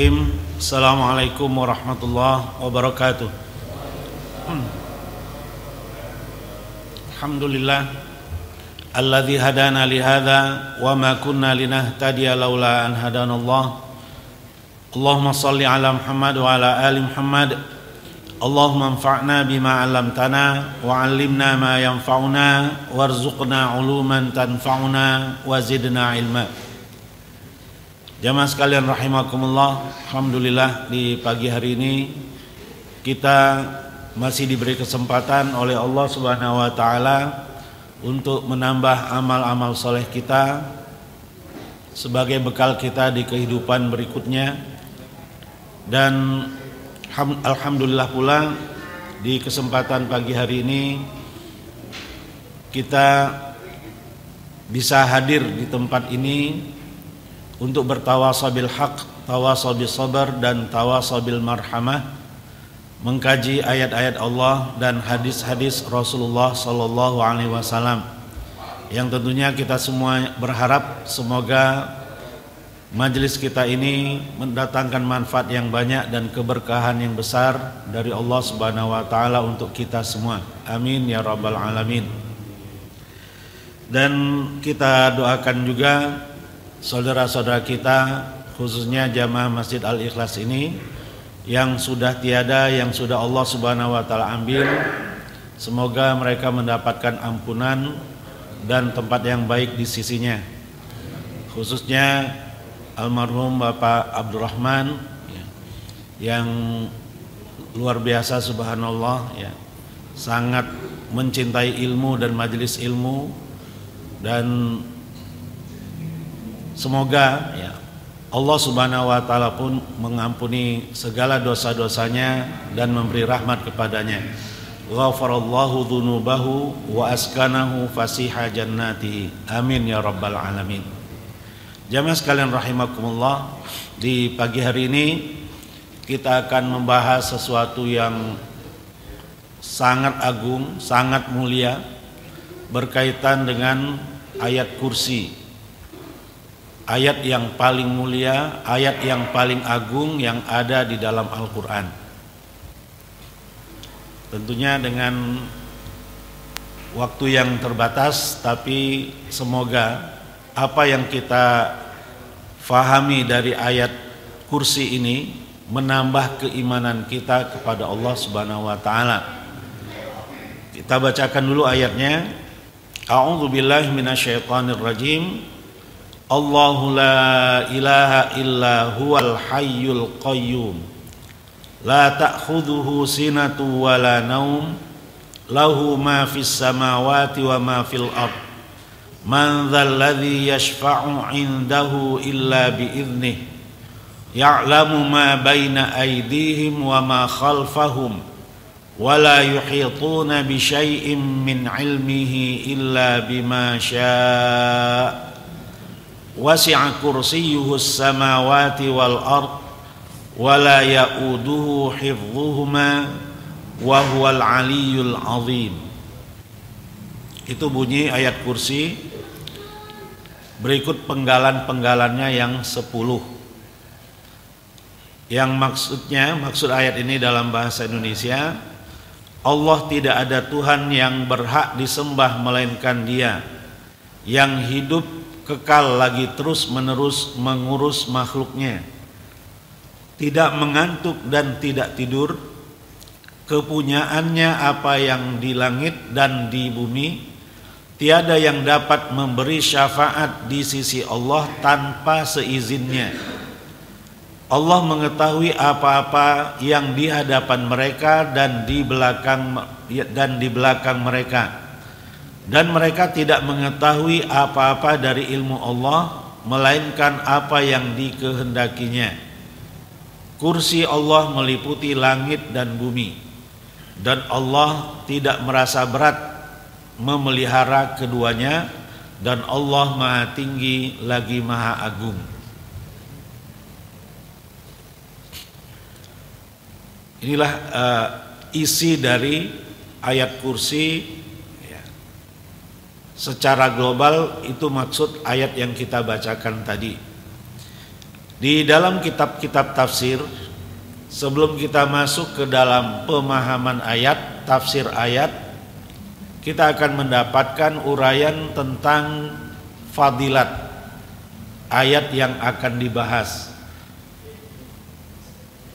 Bismillahirrahmanirrahim. Assalamualaikum warahmatullahi wabarakatuh. Alhamdulillah alladzi hadana li hadza wa ma kunna linahtadiya laula an hadanallah. Allahumma shalli ala Muhammad wa ala ali Muhammad. Allahumma anfa'na bima 'allamtana wa 'allimna ma yanfa'una warzuqna 'uluman tanfa'una wa zidna ilma. Jamaah sekalian rahimakumullah, alhamdulillah di pagi hari ini kita masih diberi kesempatan oleh Allah Subhanahu wa taala untuk menambah amal-amal soleh kita sebagai bekal kita di kehidupan berikutnya. Dan alhamdulillah pula di kesempatan pagi hari ini kita bisa hadir di tempat ini untuk bertawasau bil haq, tawasau bis sabar, dan tawasau bil marhamah, mengkaji ayat-ayat Allah dan hadis-hadis Rasulullah sallallahu alaihi wasallam, yang tentunya kita semua berharap semoga majelis kita ini mendatangkan manfaat yang banyak dan keberkahan yang besar dari Allah Subhanahu wa taala untuk kita semua. Amin ya rabbal alamin. Dan kita doakan juga saudara-saudara kita, khususnya jamaah Masjid Al-Ikhlas ini yang sudah tiada, yang sudah Allah Subhanahu wa taala ambil, semoga mereka mendapatkan ampunan dan tempat yang baik di sisinya. Khususnya almarhum Bapak Abdurrahman yang luar biasa, subhanallah ya, sangat mencintai ilmu dan majelis ilmu, dan semoga ya Allah Subhanahu wa taala pun mengampuni segala dosa-dosanya dan memberi rahmat kepadanya. Ghafarallahu dzunubahu wa askanahu fasiha jannatihi. Amin ya rabbal alamin. Jamaah sekalian rahimakumullah, di pagi hari ini kita akan membahas sesuatu yang sangat agung, sangat mulia, berkaitan dengan ayat kursi. Ayat yang paling mulia, ayat yang paling agung yang ada di dalam Al-Quran. Tentunya dengan waktu yang terbatas, tapi semoga apa yang kita fahami dari ayat kursi ini menambah keimanan kita kepada Allah Subhanahu wa taala. Kita bacakan dulu ayatnya. A'udzubillahi minasyaitonirrajim. Allahu la ilaha illa huwal hayyul qayyum la ta'khudhuhu sinatu wa la naum lahu ma fis samawati wa ma fil ard man dzal ladzi yashfa'u 'indahu illa bi idnih ya'lamu ma baina aydihim wa ma khalfahum wa la yuhituna bi syai'in min 'ilmihi illa bima syaa' wasi'a kursiyyuhus samawati wal ard wa la ya'uduhu hifdhuhuma wa huwal aliyyul azim. Itu bunyi ayat kursi. Berikut penggalan-penggalannya yang 10. Yang maksud ayat ini dalam bahasa Indonesia, Allah tidak ada Tuhan yang berhak disembah melainkan Dia, yang hidup kekal lagi terus menerus mengurus makhluknya, tidak mengantuk dan tidak tidur, kepunyaannya apa yang di langit dan di bumi, tiada yang dapat memberi syafaat di sisi Allah tanpa seizinnya. Allah mengetahui apa-apa yang di hadapan mereka dan di belakang mereka. Dan mereka tidak mengetahui apa-apa dari ilmu Allah melainkan apa yang dikehendakinya. Kursi Allah meliputi langit dan bumi, dan Allah tidak merasa berat memelihara keduanya, dan Allah Maha Tinggi lagi Maha Agung. Inilah isi dari ayat kursi. Secara global itu maksud ayat yang kita bacakan tadi. Di dalam kitab-kitab tafsir, sebelum kita masuk ke dalam pemahaman ayat, tafsir ayat, kita akan mendapatkan uraian tentang fadilat ayat yang akan dibahas.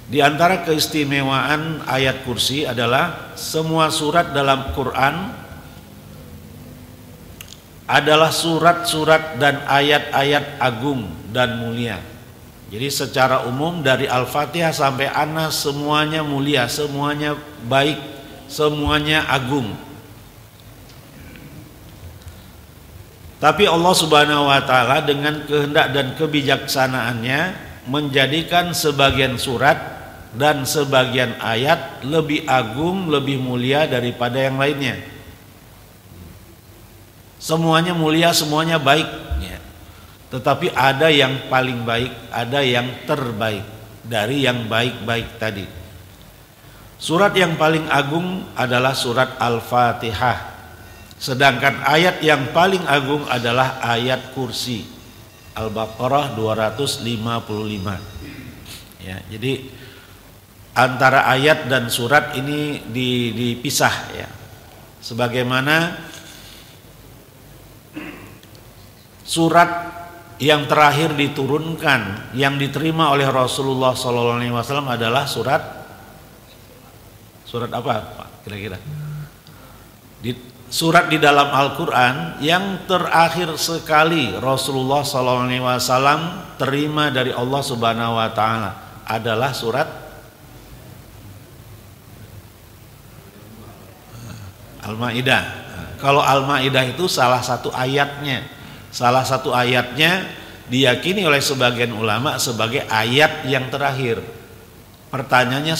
Di antara keistimewaan ayat kursi adalah semua surat dalam Quran adalah surat-surat dan ayat-ayat agung dan mulia. Jadi secara umum dari Al-Fatihah sampai An-Nas semuanya mulia, semuanya baik, semuanya agung. Tapi Allah Subhanahu wa taala dengan kehendak dan kebijaksanaannya menjadikan sebagian surat dan sebagian ayat lebih agung, lebih mulia daripada yang lainnya. Semuanya mulia, semuanya baik, ya. Tetapi ada yang paling baik, ada yang terbaik dari yang baik-baik tadi. Surat yang paling agung adalah surat Al-Fatihah. Sedangkan ayat yang paling agung adalah ayat kursi. Al-Baqarah 255. Ya, jadi antara ayat dan surat ini dipisah, ya. Sebagaimana surat yang terakhir diturunkan yang diterima oleh Rasulullah SAW adalah surat apa Pak kira-kira? Surat di dalam Al-Quran yang terakhir sekali Rasulullah SAW terima dari Allah Subhanahu Wa Taala adalah surat Al-Maidah. Kalau Al-Maidah itu salah satu ayatnya diyakini oleh sebagian ulama sebagai ayat yang terakhir. Pertanyaannya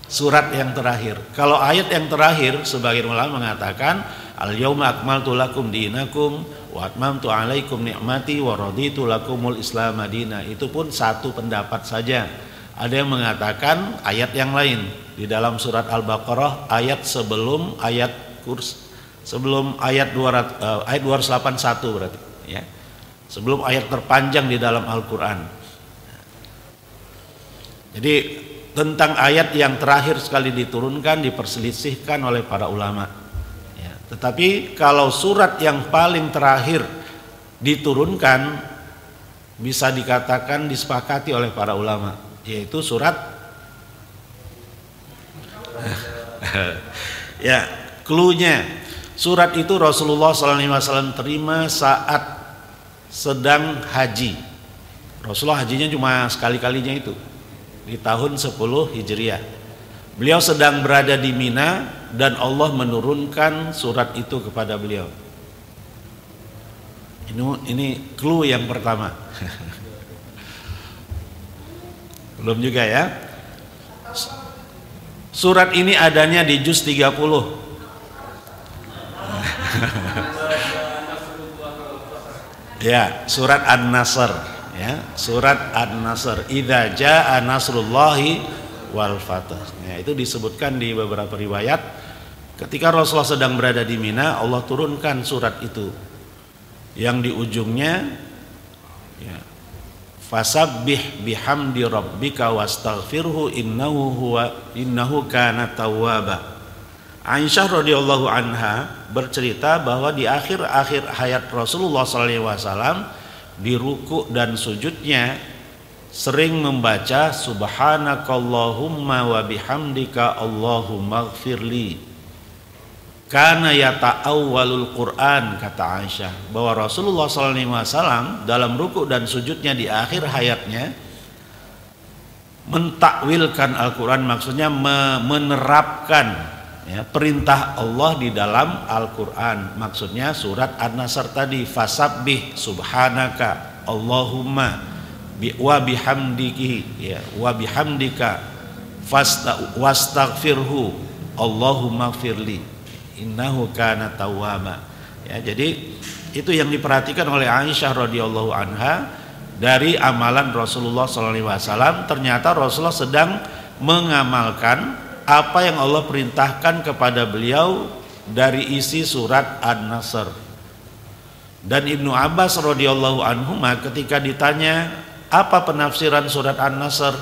surat yang terakhir. Kalau ayat yang terakhir, sebagian ulama mengatakan al-yauma akmaltu lakum dinakum wa atmamtu alaikum ni'mati wa raditu lakumul islam madina. Itu pun satu pendapat saja. Ada yang mengatakan ayat yang lain di dalam surat Al-Baqarah, ayat sebelum ayat sebelum ayat 281 berarti, ya. Sebelum ayat terpanjang di dalam Al-Quran. Jadi tentang ayat yang terakhir sekali diturunkan diperselisihkan oleh para ulama, ya. Tetapi kalau surat yang paling terakhir diturunkan bisa dikatakan disepakati oleh para ulama, yaitu surat ya, cluenya surat itu Rasulullah SAW terima saat sedang haji. Rasulullah hajinya cuma sekali-kalinya itu di tahun 10 Hijriah. Beliau sedang berada di Mina dan Allah menurunkan surat itu kepada beliau. Ini clue yang pertama. Belum juga, ya. Surat ini adanya di juz 30. Ya, surat An-Nasr, ya, surat An-Nasr. Idza jaa nasrullahi wal fath. Ya, itu disebutkan di beberapa riwayat ketika Rasulullah sedang berada di Mina, Allah turunkan surat itu. Yang di ujungnya, ya, fasabbih bihamdi rabbika wastaghfirhu innahu kana tawwaba. Aisyah radhiyallahu anha bercerita bahwa di akhir-akhir hayat Rasulullah SAW di ruku dan sujudnya sering membaca subhanakallahumma wa bihamdika allahumma ighfirli kana yata'awwalul Quran, kata Aisyah, bahwa Rasulullah SAW dalam ruku dan sujudnya di akhir hayatnya mentakwilkan Al-Quran, maksudnya menerapkan, ya, perintah Allah di dalam Al-Quran. Maksudnya surat An-Nasr tadi, fasabbih subhanaka Allahumma wa bihamdiki, ya, wa bihamdika wastaghfirhu Allahumma ighfirli innahu kana tawwaba. Ya, jadi itu yang diperhatikan oleh Aisyah radhiyallahu anha dari amalan Rasulullah SAW. Ternyata Rasulullah sedang mengamalkan apa yang Allah perintahkan kepada beliau dari isi surat An-Nasr. Dan Ibnu Abbas radhiyallahu anhu ketika ditanya Apa penafsiran surat An-Nasr?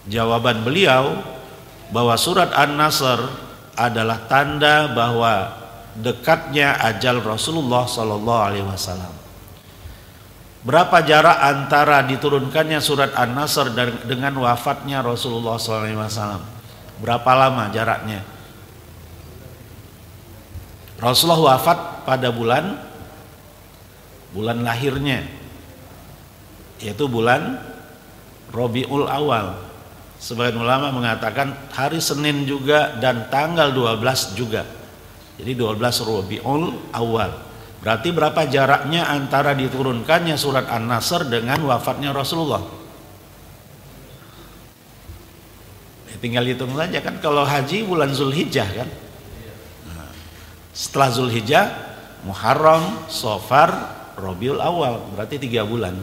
Jawaban beliau bahwa surat An-Nasr adalah tanda bahwa dekatnya ajal Rasulullah sallallahu alaihi wasallam. Berapa jarak antara diturunkannya surat An-Nasr dengan wafatnya Rasulullah sallallahu alaihi wasallam? Berapa lama jaraknya? Rasulullah wafat pada bulan lahirnya, yaitu bulan Rabiul Awal. Sebagian ulama mengatakan hari Senin juga dan tanggal 12 juga. Jadi 12 Rabiul Awal. Berarti berapa jaraknya antara diturunkannya surat An-Nasr dengan wafatnya Rasulullah? Ya, tinggal hitung saja kan, kalau haji bulan Zulhijjah kan. Nah, setelah Zulhijjah, Muharram, Safar, Rabiul Awal, berarti 3 bulan.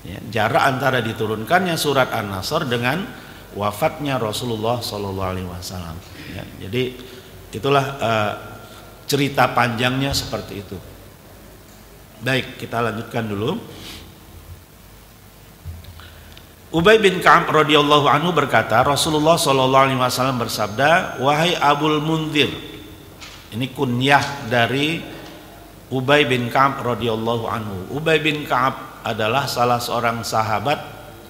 Ya, jarak antara diturunkannya surat An-Nasr dengan wafatnya Rasulullah Sallallahu Alaihi Wasallam. Ya, jadi itulah cerita panjangnya seperti itu. Baik, kita lanjutkan dulu. Ubay bin Ka'ab radhiyallahu anhu berkata, Rasulullah sallallahu alaihi wasallam bersabda, "Wahai Abul Munzir." Ini kunyah dari Ubay bin Ka'ab radhiyallahu anhu. Ubay bin Ka'ab adalah salah seorang sahabat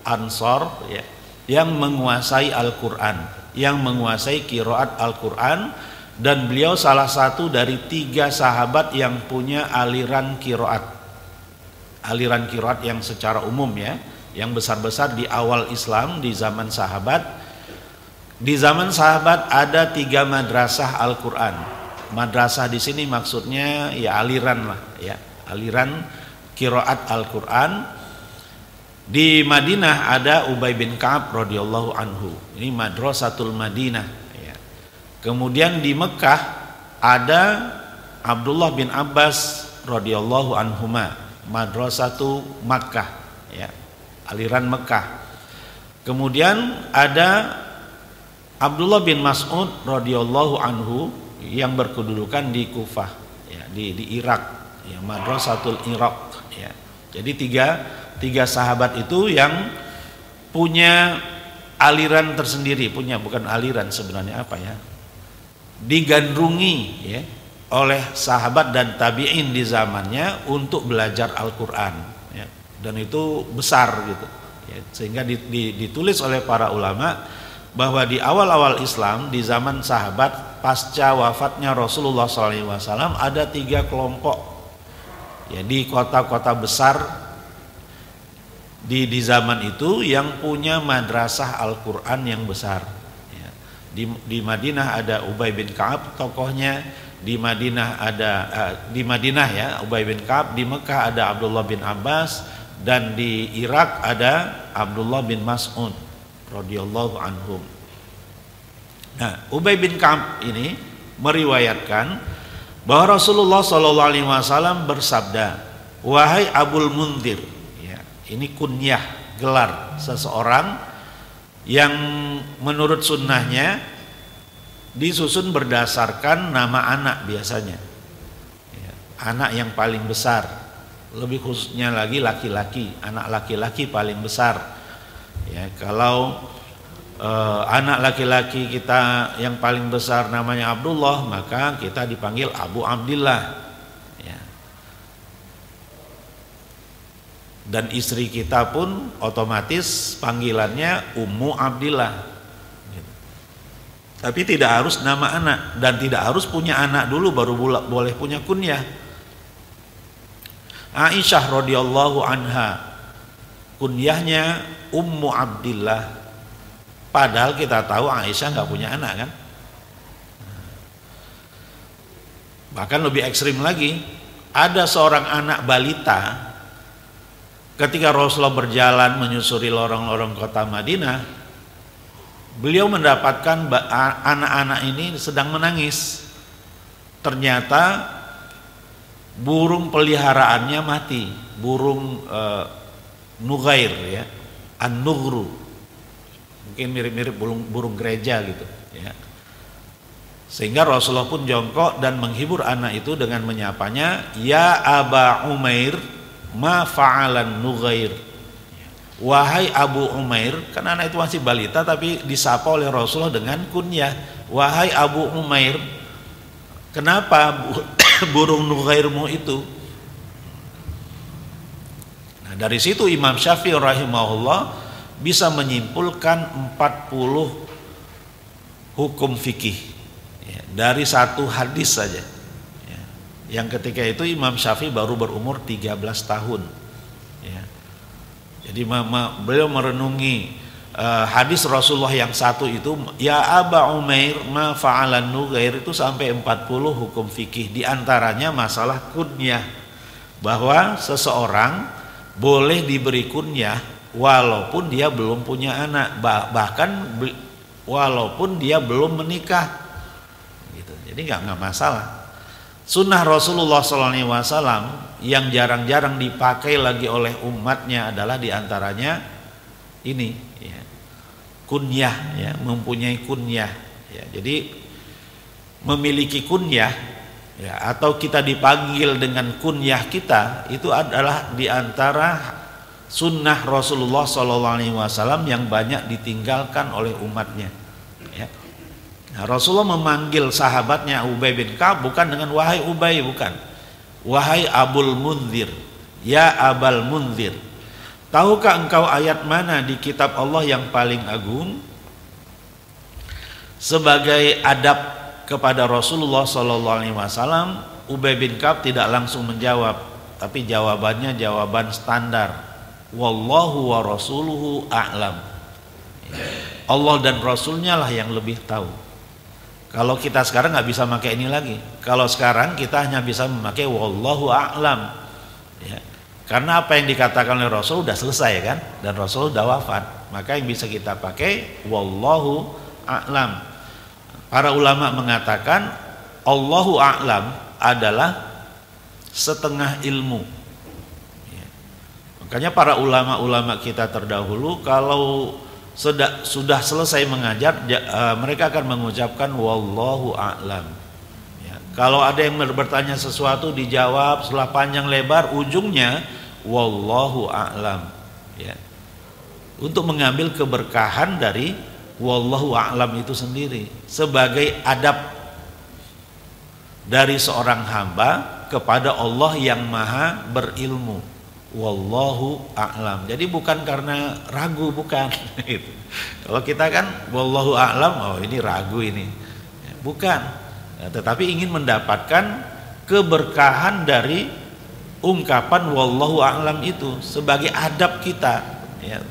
Ansor ya, yang menguasai Al-Qur'an, yang menguasai qiraat Al-Qur'an, dan beliau salah satu dari 3 sahabat yang punya aliran qiraat yang secara umum ya, yang besar-besar di awal Islam di zaman sahabat. Di zaman sahabat ada 3 madrasah Al-Qur'an. Madrasah di sini maksudnya ya aliran lah ya, aliran qiraat Al-Qur'an. Di Madinah ada Ubay bin Ka'ab radhiyallahu anhu. Ini Madrasatul Madinah. Kemudian di Mekah ada Abdullah bin Abbas radhiyallahu anhuma, Madrasatu Makkah ya, aliran Mekah. Kemudian ada Abdullah bin Mas'ud radhiyallahu anhu yang berkedudukan di Kufah ya, di Irak ya, Madrasatul Irak ya. Jadi tiga sahabat itu yang punya aliran tersendiri, bukan aliran sebenarnya apa ya, digandrungi ya oleh sahabat dan tabi'in di zamannya untuk belajar Al-Qur'an ya. Dan itu besar gitu ya, sehingga ditulis oleh para ulama bahwa di awal-awal Islam di zaman sahabat pasca wafatnya Rasulullah SAW ada 3 kelompok ya di kota-kota besar di zaman itu yang punya madrasah Al-Qur'an yang besar. Di Madinah ada Ubay bin Ka'ab tokohnya, di Madinah ya Ubay bin Ka'ab, di Mekah ada Abdullah bin Abbas, dan di Irak ada Abdullah bin Mas'ud radhiyallahu anhum. Nah, Ubay bin Ka'ab ini meriwayatkan bahwa Rasulullah sallallahu alaihi wasallam bersabda, "Wahai Abul Munzir." Ya, ini kunyah, gelar seseorang yang menurut sunnahnya disusun berdasarkan nama anak biasanya ya, anak yang paling besar, lebih khususnya lagi laki-laki, anak laki-laki paling besar ya. Kalau anak laki-laki kita yang paling besar namanya Abdullah, maka kita dipanggil Abu Abdillah ya. Dan istri kita pun otomatis panggilannya Ummu Abdillah gitu. Tapi tidak harus nama anak, dan tidak harus punya anak dulu baru boleh punya kunyah. Aisyah radhiyallahu anha kunyahnya Ummu Abdillah, padahal kita tahu Aisyah nggak punya anak kan. Bahkan lebih ekstrim lagi, ada seorang anak balita ketika Rasulullah berjalan menyusuri lorong-lorong kota Madinah, beliau mendapatkan anak-anak ini sedang menangis. Ternyata burung peliharaannya mati, burung nugair ya, an-nughru, mungkin mirip-mirip burung gereja gitu ya. Sehingga Rasulullah pun jongkok dan menghibur anak itu dengan menyapanya, "Ya Aba Umair, ma fa'alan nughair." wahai Abu Umair, kan anak itu masih balita tapi disapa oleh Rasulullah dengan kunyah, wahai Abu Umair, kenapa burung nughairmu itu? Nah, dari situ Imam Syafi'i rahimahullah bisa menyimpulkan 40 hukum fikih ya, dari satu hadis saja ya. Yang ketika itu Imam Syafi'i baru berumur 13 tahun ya. Jadi beliau merenungi hadis Rasulullah yang satu itu, ya Aba Umair ma fa'alan nughair, itu sampai 40 hukum fikih. Di antaranya masalah kunyah, bahwa seseorang boleh diberi kunyah walaupun dia belum punya anak, bahkan walaupun dia belum menikah gitu. Jadi nggak masalah. Sunnah Rasulullah SAW yang jarang-jarang dipakai lagi oleh umatnya adalah diantaranya ini ya, kunyah ya, mempunyai kunyah ya. Jadi memiliki kunyah ya, atau kita dipanggil dengan kunyah kita, itu adalah diantara sunnah Rasulullah SAW yang banyak ditinggalkan oleh umatnya ya. Nah, Rasulullah memanggil sahabatnya Ubay bin Ka'ab bukan dengan wahai Ubay, bukan, wahai Abul Munzir, ya Abal Munzir, tahukah engkau ayat mana di kitab Allah yang paling agung? Sebagai adab kepada Rasulullah SAW, Ubay bin Ka'ab tidak langsung menjawab, tapi jawabannya jawaban standar, wallahu wa rasuluhu a'lam. Allah dan Rasulnya lah yang lebih tahu. Kalau kita sekarang nggak bisa pakai ini lagi. Kalau sekarang kita hanya bisa memakai wallahu a'lam ya. Karena apa yang dikatakan oleh Rasul udah selesai kan, dan Rasul udah wafat, maka yang bisa kita pakai wallahu a'lam. Para ulama mengatakan Allahu a'lam adalah setengah ilmu. Makanya para ulama-ulama kita terdahulu kalau sudah selesai mengajar, mereka akan mengucapkan wallahu a'lam ya. Kalau ada yang bertanya sesuatu dijawab setelah panjang lebar, ujungnya wallahu a'lam ya, untuk mengambil keberkahan dari wallahu a'lam itu sendiri sebagai adab dari seorang hamba kepada Allah yang maha berilmu. Wallahu a'lam. Jadi bukan karena ragu, bukan. Kalau kita kan wallahu a'lam, oh ini ragu ini, bukan. Tetapi ingin mendapatkan keberkahan dari ungkapan wallahu a'lam itu sebagai adab kita ya.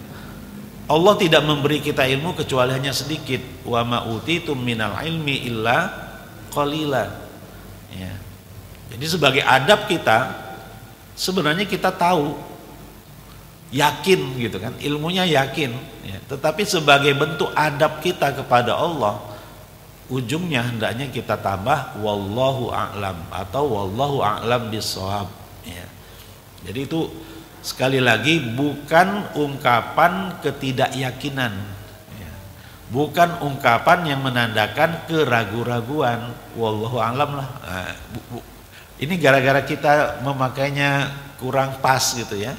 Allah tidak memberi kita ilmu kecuali hanya sedikit. Wa ma utitum minal ilmi illa qalila ya. Jadi sebagai adab kita, sebenarnya kita tahu, yakin gitu kan, ilmunya yakin ya. Tetapi sebagai bentuk adab kita kepada Allah, ujungnya hendaknya kita tambah wallahu a'lam atau wallahu a'lam bissawab ya. Jadi itu sekali lagi bukan ungkapan ketidakyakinan ya. Bukan ungkapan yang menandakan keraguan-raguan, wallahu a'lam lah. Nah, ini gara-gara kita memakainya kurang pas gitu ya,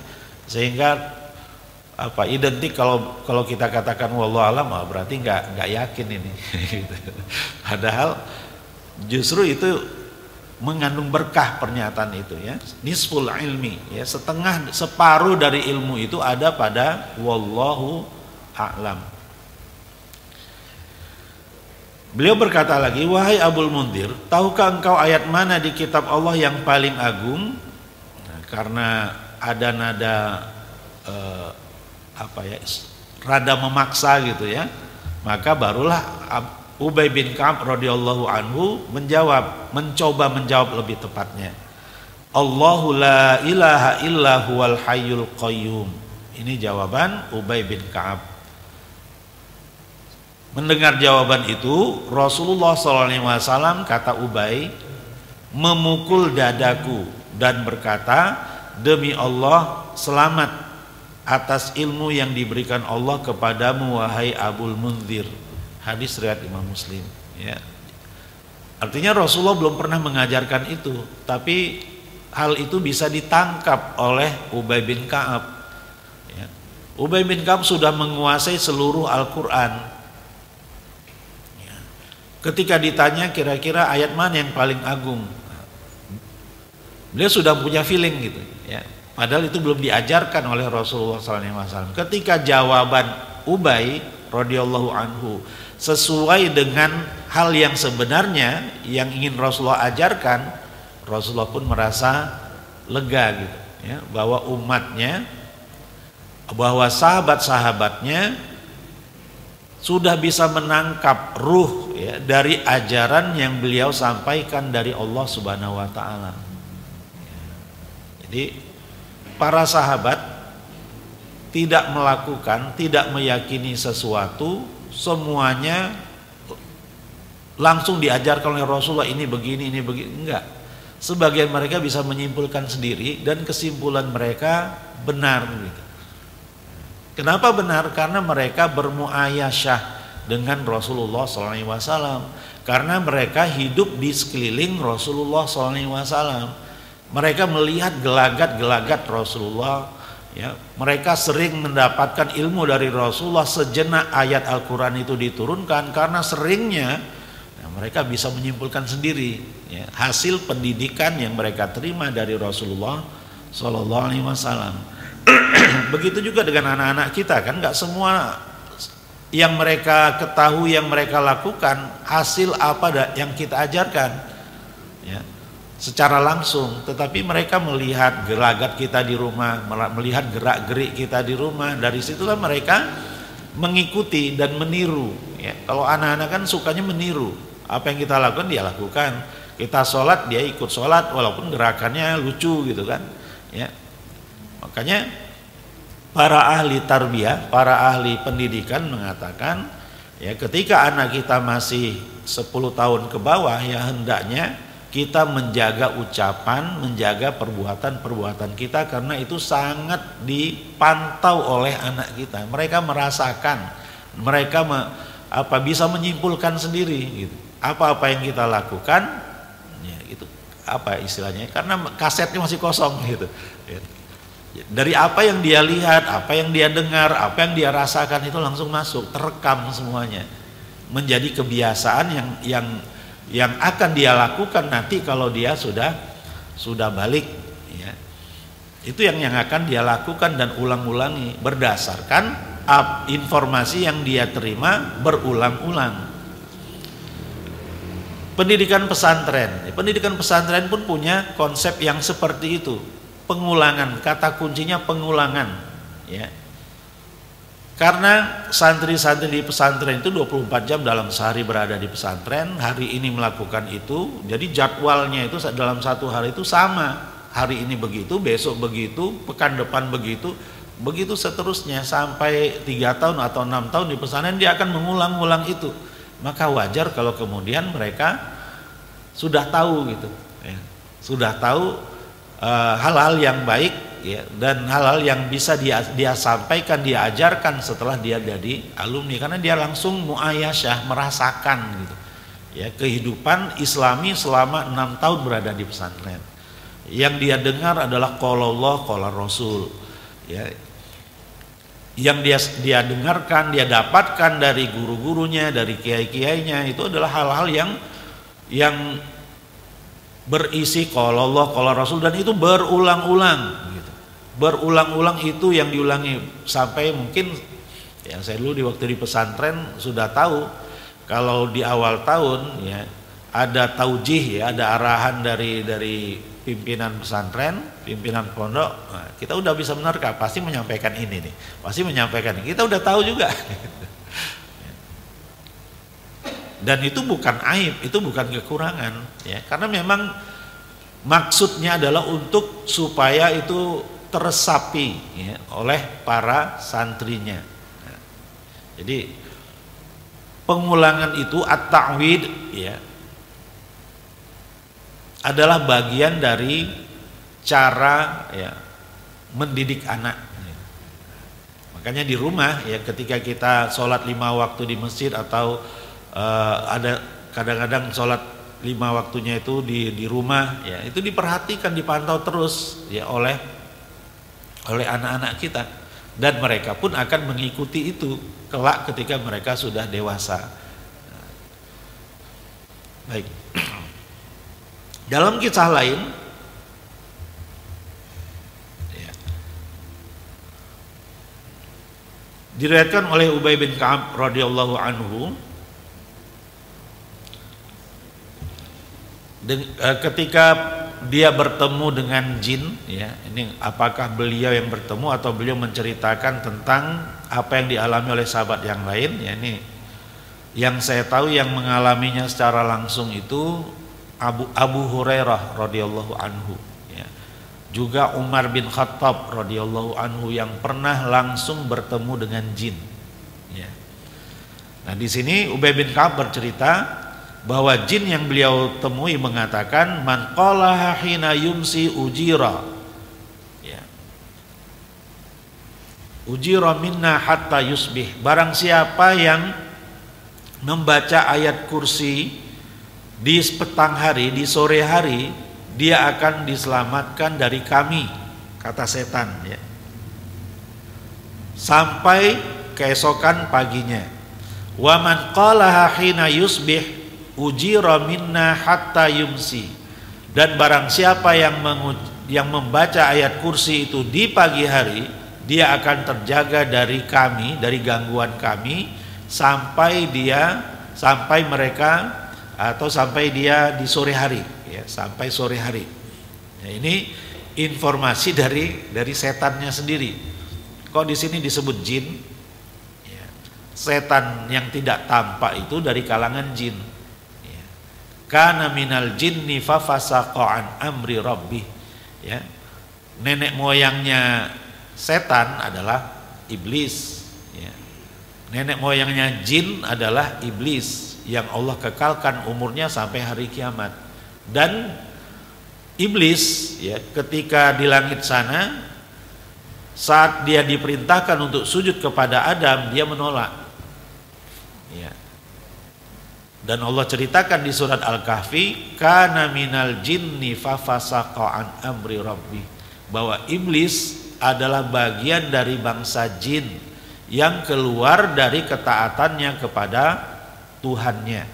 sehingga identik kalau kita katakan wallahu alam, berarti nggak yakin ini. Padahal justru itu mengandung berkah pernyataan itu ya. Nisful ilmi ya, separuh dari ilmu itu ada pada wallahu a'lam. Beliau berkata lagi, wahai Abul Munzir, tahukah engkau ayat mana di kitab Allah yang paling agung? Nah, karena ada nada rada memaksa gitu ya, maka barulah Ubay bin Ka'ab radhiyallahu anhu mencoba menjawab lebih tepatnya. Allahu la ilaha illa huwal hayyul qayyum. Ini jawaban Ubay bin Ka'ab. Mendengar jawaban itu, Rasulullah SAW, kata Ubay, memukul dadaku dan berkata, demi Allah, selamat atas ilmu yang diberikan Allah kepadamu wahai Abul Munzir. Hadis riwayat Imam Muslim ya. Artinya Rasulullah belum pernah mengajarkan itu, tapi hal itu bisa ditangkap oleh Ubay bin Ka'ab ya. Ubay bin Ka'ab sudah menguasai seluruh Al-Quran. Ketika ditanya kira-kira ayat mana yang paling agung, beliau sudah punya feeling gitu ya. Padahal itu belum diajarkan oleh Rasulullah SAW. Ketika jawaban Ubay radhiyallahu anhu sesuai dengan hal yang sebenarnya yang ingin Rasulullah ajarkan, Rasulullah pun merasa lega gitu ya, bahwa umatnya, bahwa sahabat-sahabatnya sudah bisa menangkap ruh ya, dari ajaran yang beliau sampaikan dari Allah Subhanahu wa taala. Jadi para sahabat tidak melakukan, tidak meyakini sesuatu semuanya langsung diajarkan oleh Rasulullah, ini begini, enggak. Sebagian mereka bisa menyimpulkan sendiri dan kesimpulan mereka benar gitu. Kenapa benar? Karena mereka bermuayasyah dengan Rasulullah SAW. Karena mereka hidup di sekeliling Rasulullah SAW. Mereka melihat gelagat-gelagat Rasulullah. Ya, mereka sering mendapatkan ilmu dari Rasulullah sejenak ayat Al-Quran itu diturunkan. Karena seringnya ya, mereka bisa menyimpulkan sendiri ya, hasil pendidikan yang mereka terima dari Rasulullah SAW. Begitu juga dengan anak-anak kita, kan nggak semua yang mereka ketahui, yang mereka lakukan hasil apa yang kita ajarkan ya, secara langsung, tetapi mereka melihat gelagat kita di rumah, melihat gerak-gerik kita di rumah, dari situlah mereka mengikuti dan meniru ya. Kalau anak-anak kan sukanya meniru, apa yang kita lakukan dia lakukan, kita sholat dia ikut sholat walaupun gerakannya lucu gitu kan ya. Makanya para ahli tarbiyah, para ahli pendidikan mengatakan ya, ketika anak kita masih 10 tahun ke bawah ya hendaknya kita menjaga ucapan, menjaga perbuatan-perbuatan kita, karena itu sangat dipantau oleh anak kita. Mereka merasakan, mereka bisa menyimpulkan sendiri gitu. Apa-apa yang kita lakukan ya, itu apa istilahnya, karena kasetnya masih kosong gitu. Dari apa yang dia lihat, apa yang dia dengar, apa yang dia rasakan itu langsung masuk, terekam semuanya, menjadi kebiasaan yang akan dia lakukan nanti kalau dia sudah balik ya. Itu yang akan dia lakukan dan ulang-ulangi berdasarkan informasi yang dia terima berulang-ulang. Pendidikan pesantren pun punya konsep yang seperti itu. Pengulangan, kata kuncinya pengulangan ya. Karena santri-santri di pesantren itu 24 jam dalam sehari berada di pesantren, hari ini melakukan itu, jadi jadwalnya itu dalam satu hari itu sama. Hari ini begitu, besok begitu, pekan depan begitu, begitu seterusnya sampai 3 tahun atau 6 tahun di pesantren dia akan mengulang-ulang itu. Maka wajar kalau kemudian mereka sudah tahu gitu ya. Sudah tahu hal-hal yang baik ya, dan hal-hal yang bisa dia sampaikan, dia ajarkan setelah dia jadi alumni, karena dia langsung muayasyah, merasakan gitu ya kehidupan Islami selama 6 tahun berada di pesantren. Yang dia dengar adalah qala Allah qala Rasul ya. Yang dia dengarkan, dia dapatkan dari guru-gurunya, dari kiai-kiainya, itu adalah hal-hal yang berisi qala Allah qala Rasul, dan itu berulang-ulang gitu. Berulang-ulang itu yang diulangi sampai mungkin ya, saya dulu di waktu di pesantren sudah tahu kalau di awal tahun ya ada taujih ya, ada arahan dari pimpinan pesantren, pimpinan pondok. Nah, kita udah bisa menerka, pasti menyampaikan ini nih, pasti menyampaikan ini. Kita udah tahu juga. Dan itu bukan aib, itu bukan kekurangan ya, karena memang maksudnya adalah untuk supaya itu teresapi ya, oleh para santrinya. Nah, jadi pengulangan itu at-ta'wid ya adalah bagian dari cara ya mendidik anak ya. Makanya di rumah ya, ketika kita sholat 5 waktu di masjid atau ada kadang-kadang sholat 5 waktunya itu di rumah ya, itu diperhatikan, dipantau terus ya oleh anak-anak kita. dan mereka pun akan mengikuti itu kelak ketika mereka sudah dewasa. Baik. Dalam kisah lain diriwayatkan oleh Ubay bin Ka'ab radhiyallahu anhu, ketika dia bertemu dengan jin, ya, ini apakah beliau yang bertemu atau beliau menceritakan tentang apa yang dialami oleh sahabat yang lain, ya, ini yang saya tahu yang mengalaminya secara langsung itu Abu Hurairah radhiyallahu anhu, ya. Juga Umar bin Khattab radhiyallahu anhu yang pernah langsung bertemu dengan jin, ya. Nah, di sini Ubay bin Ka'ab bercerita bahwa jin yang beliau temui mengatakan, man qalaha hina yumsi ujira, ya, ujira minna hatta yusbih. Barang siapa yang membaca ayat kursi di petang hari, di sore hari, dia akan diselamatkan dari kami, kata setan, ya, sampai keesokan paginya. Wa man qalaha hina yusbih ujira minna hatta yumsi. Dan barang siapa yang membaca ayat kursi itu di pagi hari, dia akan terjaga dari kami, dari gangguan kami, sampai dia di sore hari, ya, sampai sore hari. Ya, ini informasi dari setannya sendiri. Kok di sini disebut jin? Ya, setan yang tidak tampak itu dari kalangan jin. Kana minal jinni fafasaqa an amri rabbih, ya. Nenek moyangnya setan adalah iblis, ya. Nenek moyangnya jin adalah iblis yang Allah kekalkan umurnya sampai hari kiamat. Dan iblis, ya, ketika di langit sana, saat dia diperintahkan untuk sujud kepada Adam, dia menolak, ya. Dan Allah ceritakan di surat Al-Kahfi, kana minal jinni fafasaqa an amri rabbi, bahwa iblis adalah bagian dari bangsa jin yang keluar dari ketaatannya kepada Tuhannya.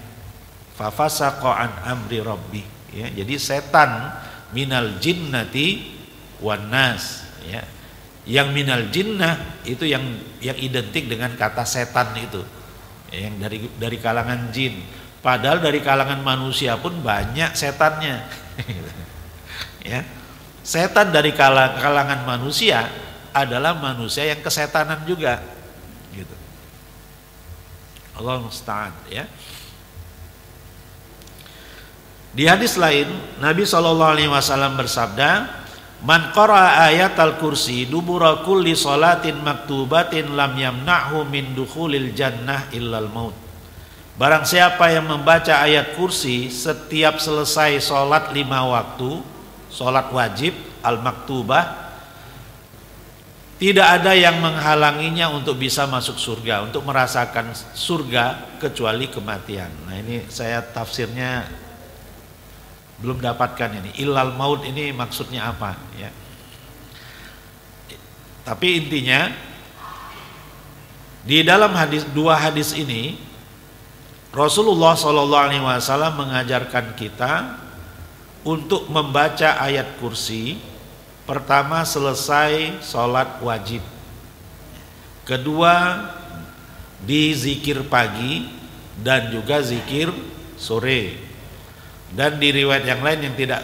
Fafasaqa an amri rabbi, ya. Jadi setan minal jinnati wan nas, ya. Yang minal jinnah itu yang identik dengan kata setan itu, yang dari kalangan jin. Padahal dari kalangan manusia pun banyak setannya. Ya. Setan dari kalangan manusia adalah manusia yang kesetanan juga, gitu. Allah musta'an, ya. Di hadis lain Nabi SAW bersabda, man qara'a ayatal kursi dubura kulli salatin maktubatin lam yamna'hu min dukhulil jannah illal maut. Barang siapa yang membaca ayat kursi setiap selesai sholat 5 waktu, sholat wajib al-maktubah, tidak ada yang menghalanginya untuk bisa masuk surga, untuk merasakan surga kecuali kematian. Nah, ini saya tafsirnya belum dapatkan ini. Illal maut ini maksudnya apa, ya. Tapi intinya di dalam dua hadis ini Rasulullah SAW mengajarkan kita untuk membaca ayat kursi. Pertama selesai sholat wajib, kedua di zikir pagi dan juga zikir sore, dan di riwayat yang lain yang tidak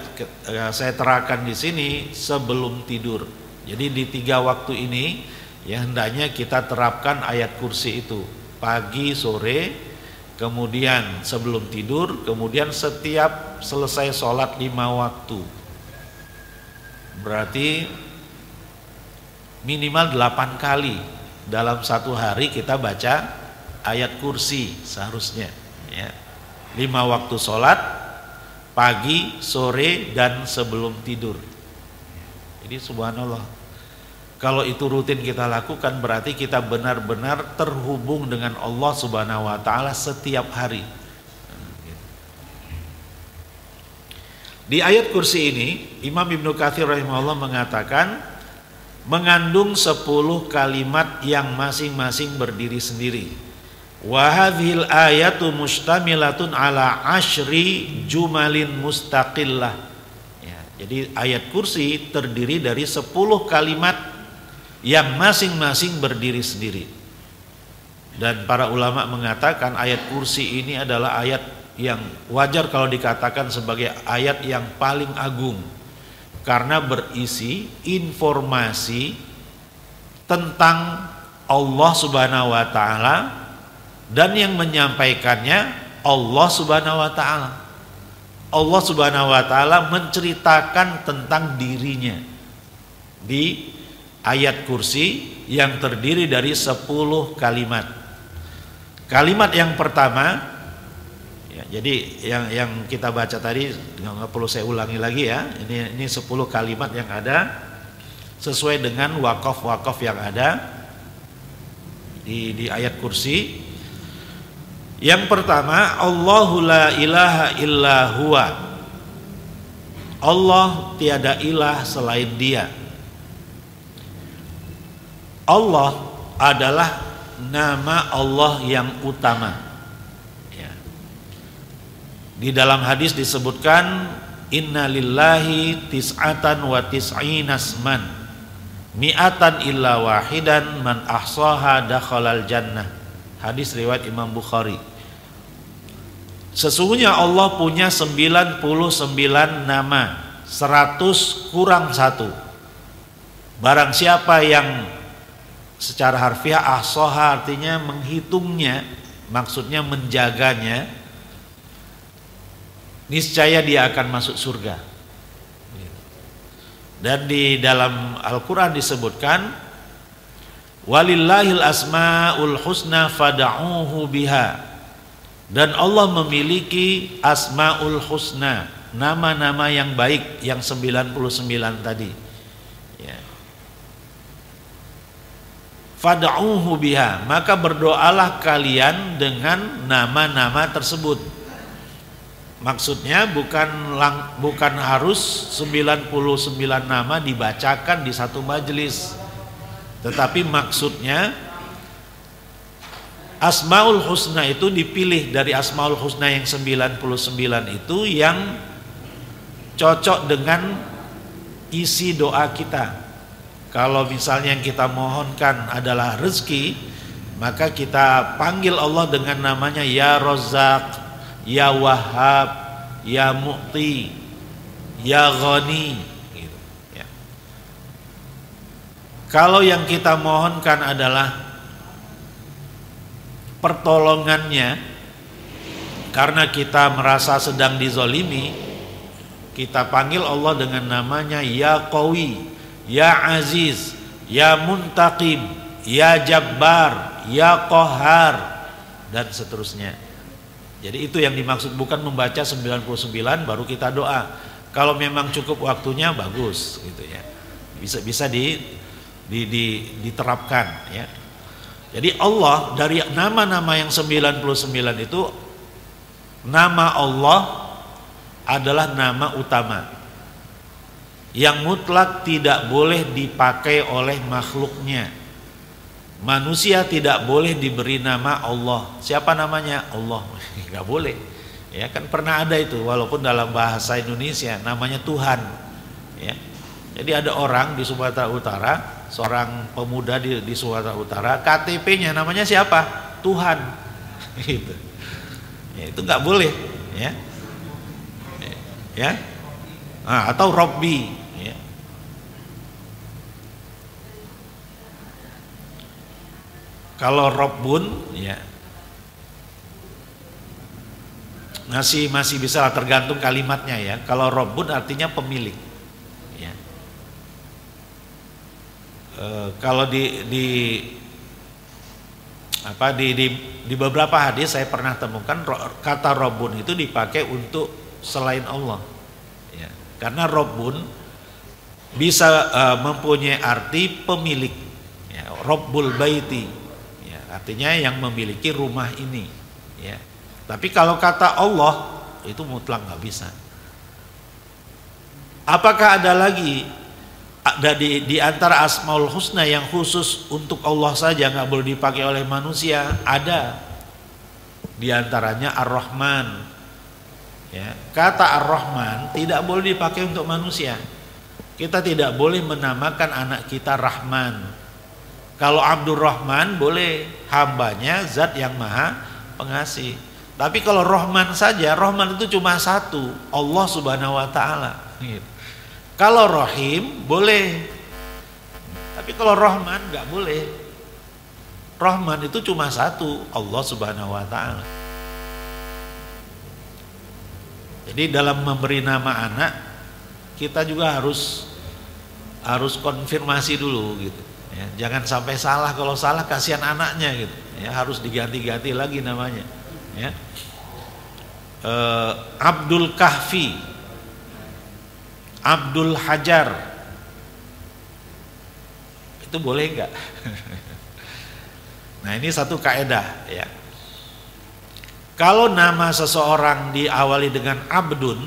saya terangkan di sini sebelum tidur. Jadi di 3 waktu ini ya hendaknya kita terapkan ayat kursi itu, pagi, sore, kemudian sebelum tidur, kemudian setiap selesai sholat 5 waktu. Berarti minimal 8 kali dalam satu hari kita baca ayat kursi seharusnya, ya. 5 waktu sholat, pagi, sore, dan sebelum tidur. Jadi subhanallah, kalau itu rutin kita lakukan berarti kita benar-benar terhubung dengan Allah Subhanahu wa taala setiap hari. Di ayat kursi ini Imam Ibnu Katsir rahimahullah mengatakan mengandung 10 kalimat yang masing-masing berdiri sendiri. Wa hadhil ayatu mustamilatun ala asyri jumalin mustaqillah. Ya, jadi ayat kursi terdiri dari 10 kalimat yang masing-masing berdiri sendiri. Dan para ulama mengatakan ayat kursi ini adalah ayat yang wajar kalau dikatakan sebagai ayat yang paling agung, karena berisi informasi tentang Allah Subhanahu wa taala dan yang menyampaikannya Allah Subhanahu wa taala. Allah Subhanahu wa taala menceritakan tentang dirinya di ayat kursi yang terdiri dari 10 kalimat. Kalimat yang pertama, ya, jadi yang kita baca tadi nggak perlu saya ulangi lagi ya. Ini 10 kalimat yang ada sesuai dengan wakaf-wakaf yang ada di ayat kursi. Yang pertama, Allahu la ilaha illa huwa. Allah tiada ilah selain Dia. Allah adalah nama Allah yang utama. Ya. Di dalam hadis disebutkan inna lillahi tis'atan wa tis'ina asman mi'atan illa wahidan man ahsaha dakhalal jannah. Hadis riwayat Imam Bukhari. Sesungguhnya Allah punya 99 nama, 100 kurang 1. Barang siapa yang secara harfiah ahsaha artinya menghitungnya, maksudnya menjaganya, niscaya dia akan masuk surga. Dan di dalam Al-Quran disebutkan walillahil asmaul husna fada'uhu biha. Dan Allah memiliki asmaul husna, nama-nama yang baik yang 99 tadi. Ya. Fada'uhu biha, maka berdoalah kalian dengan nama-nama tersebut. Maksudnya bukan harus 99 nama dibacakan di satu majelis, tetapi maksudnya Asmaul Husna itu dipilih dari Asmaul Husna yang 99 itu yang cocok dengan isi doa kita. Kalau misalnya yang kita mohonkan adalah rezeki, maka kita panggil Allah dengan namanya Ya Razzaq, Ya Wahhab, Ya Mu'ti, Ya Ghani gitu, ya. Kalau yang kita mohonkan adalah pertolongannya karena kita merasa sedang dizolimi, kita panggil Allah dengan namanya Ya Qawi, Ya Aziz, Ya Muntaqim, Ya Jabbar, Ya Qahar, dan seterusnya. Jadi itu yang dimaksud, bukan membaca 99 baru kita doa. Kalau memang cukup waktunya bagus gitu ya. Bisa diterapkan ya. Jadi Allah dari nama-nama yang 99 itu, nama Allah adalah nama utama yang mutlak tidak boleh dipakai oleh makhluknya. Manusia tidak boleh diberi nama Allah. Siapa namanya? Allah. Nggak boleh. Ya kan pernah ada itu, walaupun dalam bahasa Indonesia namanya Tuhan. Ya. Jadi ada orang di Sumatera Utara, seorang pemuda di Sumatera Utara, KTP-nya namanya siapa? Tuhan. Gitu. Ya, itu nggak boleh. Ya. Ya. Nah, atau Robbi. Ya. Kalau Robbun, ya masih bisa tergantung kalimatnya ya. Kalau Robbun artinya pemilik. Ya. Kalau di beberapa hadis saya pernah temukan kata Robbun itu dipakai untuk selain Allah. Ya. Karena Robbun bisa mempunyai arti pemilik. Ya. Robbul baiti. Artinya yang memiliki rumah ini ya. Tapi kalau kata Allah itu mutlak nggak bisa. Apakah ada lagi Ada di antara Asmaul Husna yang khusus untuk Allah saja, nggak boleh dipakai oleh manusia. Ada di antaranya Ar-Rahman. Ya, kata Ar-Rahman tidak boleh dipakai untuk manusia. Kita tidak boleh menamakan anak kita Rahman. Kalau Abdurrahman boleh, hambanya zat yang maha pengasih. Tapi kalau Rahman saja, Rahman itu cuma satu, Allah Subhanahu wa taala. Gitu. Kalau Rahim boleh, tapi kalau Rahman nggak boleh. Rahman itu cuma satu, Allah Subhanahu wa taala. Jadi dalam memberi nama anak kita juga harus konfirmasi dulu gitu. Ya, jangan sampai salah, kalau salah kasihan anaknya gitu. Ya, harus diganti-ganti lagi namanya. Ya. Abdul Kahfi, Abdul Hajar, itu boleh enggak? Nah, ini satu kaedah ya. Kalau nama seseorang diawali dengan Abdun,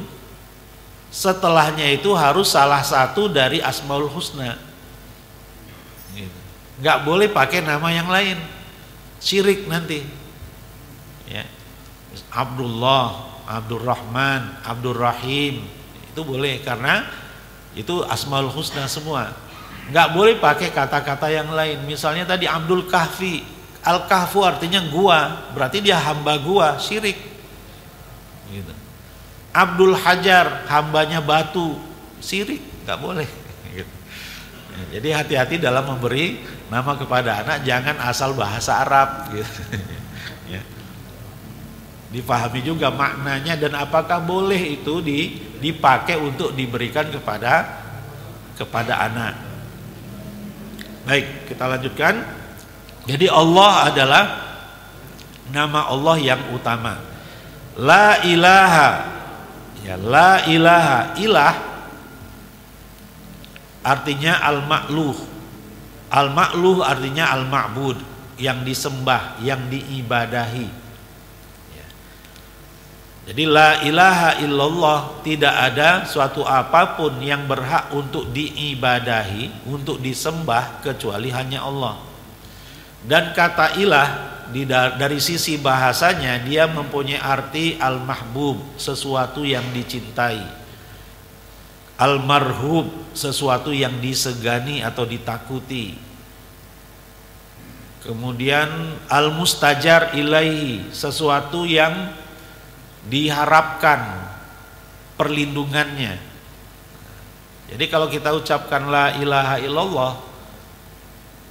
setelahnya itu harus salah satu dari Asmaul Husna. Gitu. Enggak boleh pakai nama yang lain, syirik nanti. Ya. Abdullah, Abdurrahman, Abdurrahim, itu boleh karena itu Asmaul Husna semua. Nggak boleh pakai kata-kata yang lain. Misalnya tadi Abdul Kahfi, Al-Kahfu artinya gua, berarti dia hamba gua, syirik. Gitu. Abdul Hajar, hambanya batu, syirik, nggak boleh. Gitu. Ya, jadi hati-hati dalam memberi nama kepada anak, jangan asal bahasa Arab. Gitu. Ya. Dipahami juga maknanya dan apakah boleh itu dipakai untuk diberikan kepada anak. Baik, kita lanjutkan. Jadi Allah adalah nama Allah yang utama. La ilaha, ya, la ilaha, ilah artinya al-ma'luh. Al-ma'luh artinya al-ma'bud, yang disembah, yang diibadahi. Jadi la ilaha illallah, tidak ada suatu apapun yang berhak untuk diibadahi, untuk disembah kecuali hanya Allah. Dan kata ilah dari sisi bahasanya dia mempunyai arti al-mahbub, sesuatu yang dicintai. Al-marhub, sesuatu yang disegani atau ditakuti. Kemudian al-mustajar ilaihi, sesuatu yang diharapkan perlindungannya. Jadi kalau kita ucapkan la ilaha illallah,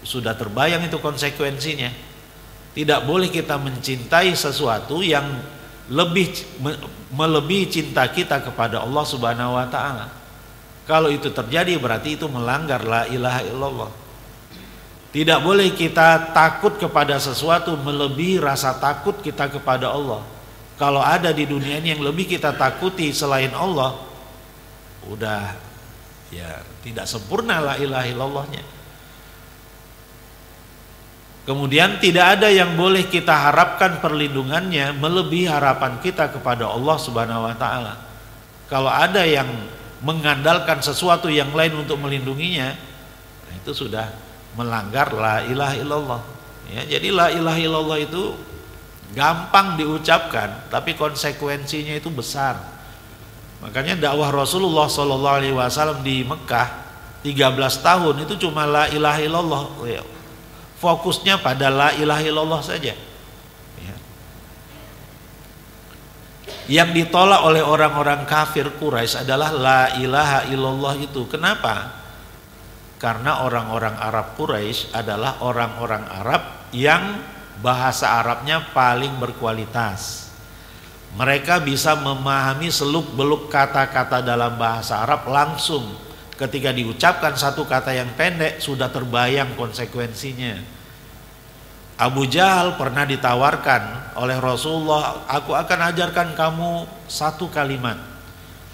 sudah terbayang itu konsekuensinya. Tidak boleh kita mencintai sesuatu yang melebihi cinta kita kepada Allah Subhanahu wa taala. Kalau itu terjadi berarti itu melanggar la ilaha illallah. Tidak boleh kita takut kepada sesuatu melebihi rasa takut kita kepada Allah. Kalau ada di dunia ini yang lebih kita takuti selain Allah, udah ya tidak sempurna la ilaha illallahnya. Kemudian tidak ada yang boleh kita harapkan perlindungannya melebihi harapan kita kepada Allah Subhanahu wa taala. Kalau ada yang mengandalkan sesuatu yang lain untuk melindunginya, nah itu sudah melanggar la ilaha illallah. Ya, jadi la ilaha illallah itu gampang diucapkan, tapi konsekuensinya itu besar. Makanya dakwah Rasulullah SAW di Mekah 13 tahun itu cuma la ilaha illallah. Fokusnya pada la ilaha illallah saja. Ya. Yang ditolak oleh orang-orang kafir Quraisy adalah la ilaha illallah itu. Kenapa? Karena orang-orang Arab Quraisy adalah orang-orang Arab yang bahasa Arabnya paling berkualitas. Mereka bisa memahami seluk-beluk kata-kata dalam bahasa Arab langsung. Ketika diucapkan satu kata yang pendek sudah terbayang konsekuensinya. Abu Jahal pernah ditawarkan oleh Rasulullah, aku akan ajarkan kamu satu kalimat.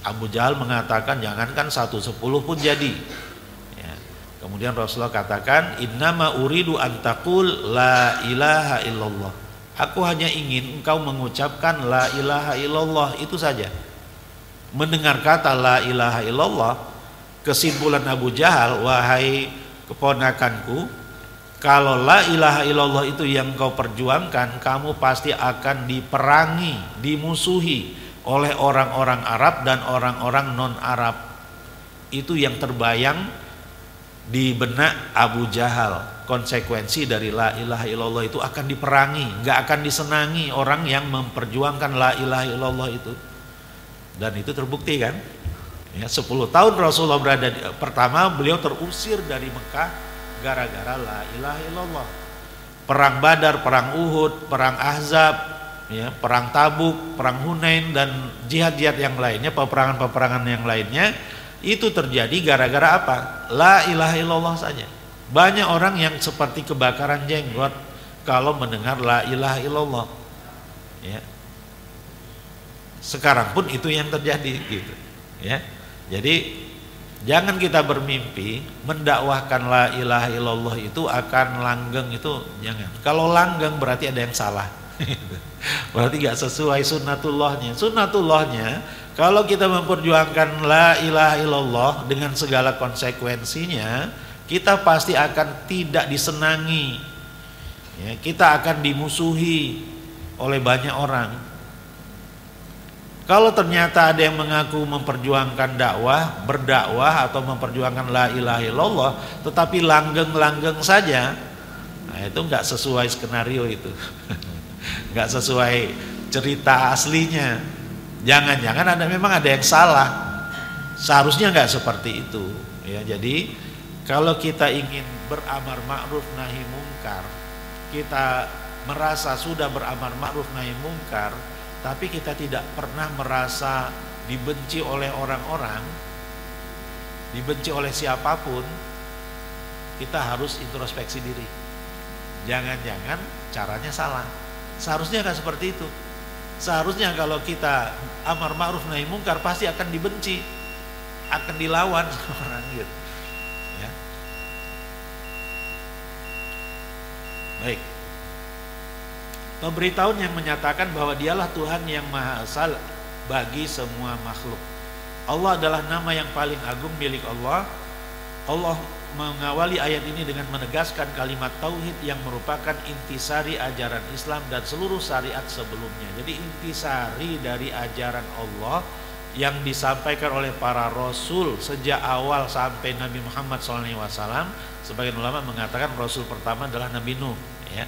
Abu Jahal mengatakan jangankan 1, 10 pun jadi. Kemudian Rasulullah katakan, innama uridu an taqul la ilaha illallah. Aku hanya ingin engkau mengucapkan la ilaha illallah, itu saja. Mendengar kata la ilaha illallah kesimpulan Abu Jahal, wahai keponakanku, kalau la ilaha illallah itu yang kau perjuangkan, kamu pasti akan diperangi, dimusuhi oleh orang-orang Arab dan orang-orang non-Arab. Itu yang terbayang di benak Abu Jahal. Konsekuensi dari la ilaha illallah itu akan diperangi, nggak akan disenangi orang yang memperjuangkan la ilaha illallah itu. Dan itu terbukti kan? Ya, 10 tahun Rasulullah pertama beliau terusir dari Mekah gara-gara la ilaha illallah. Perang Badar, perang Uhud, perang Ahzab, ya, perang Tabuk, perang Hunain dan jihad-jihad yang lainnya, peperangan-peperangan yang lainnya itu terjadi gara-gara apa? La ilaha illallah saja. Banyak orang yang seperti kebakaran jenggot kalau mendengar la ilaha illallah. Ya. Sekarang pun itu yang terjadi gitu. Ya. Jadi jangan kita bermimpi mendakwahkan la ilaha illallah itu akan langgeng, itu jangan. Kalau langgeng berarti ada yang salah. Berarti gak sesuai sunnatullahnya. Sunnatullahnya kalau kita memperjuangkan la ilaha illallah dengan segala konsekuensinya, kita pasti akan tidak disenangi. Ya, kita akan dimusuhi oleh banyak orang. Kalau ternyata ada yang mengaku memperjuangkan dakwah, berdakwah atau memperjuangkan la ilaha illallah tetapi langgeng-langgeng saja, nah itu nggak sesuai skenario itu. Nggak sesuai cerita aslinya. Jangan-jangan memang ada yang salah. Seharusnya nggak seperti itu. Ya, jadi kalau kita ingin beramar ma'ruf nahi mungkar, kita merasa sudah beramar ma'ruf nahi mungkar, tapi kita tidak pernah merasa dibenci oleh orang-orang, dibenci oleh siapapun, kita harus introspeksi diri. Jangan-jangan caranya salah. Seharusnya kan seperti itu. Seharusnya kalau kita amar ma'ruf nahi mungkar pasti akan dibenci, akan dilawan sama orang gitu. Ya. Baik. Pemberitahuan yang menyatakan bahwa dialah Tuhan yang Maha Esa bagi semua makhluk. Allah adalah nama yang paling agung milik Allah. Allah mengawali ayat ini dengan menegaskan kalimat tauhid yang merupakan intisari ajaran Islam dan seluruh syariat sebelumnya. Jadi intisari dari ajaran Allah yang disampaikan oleh para rasul sejak awal sampai Nabi Muhammad SAW. Sebagian ulama mengatakan rasul pertama adalah Nabi Nuh, ya.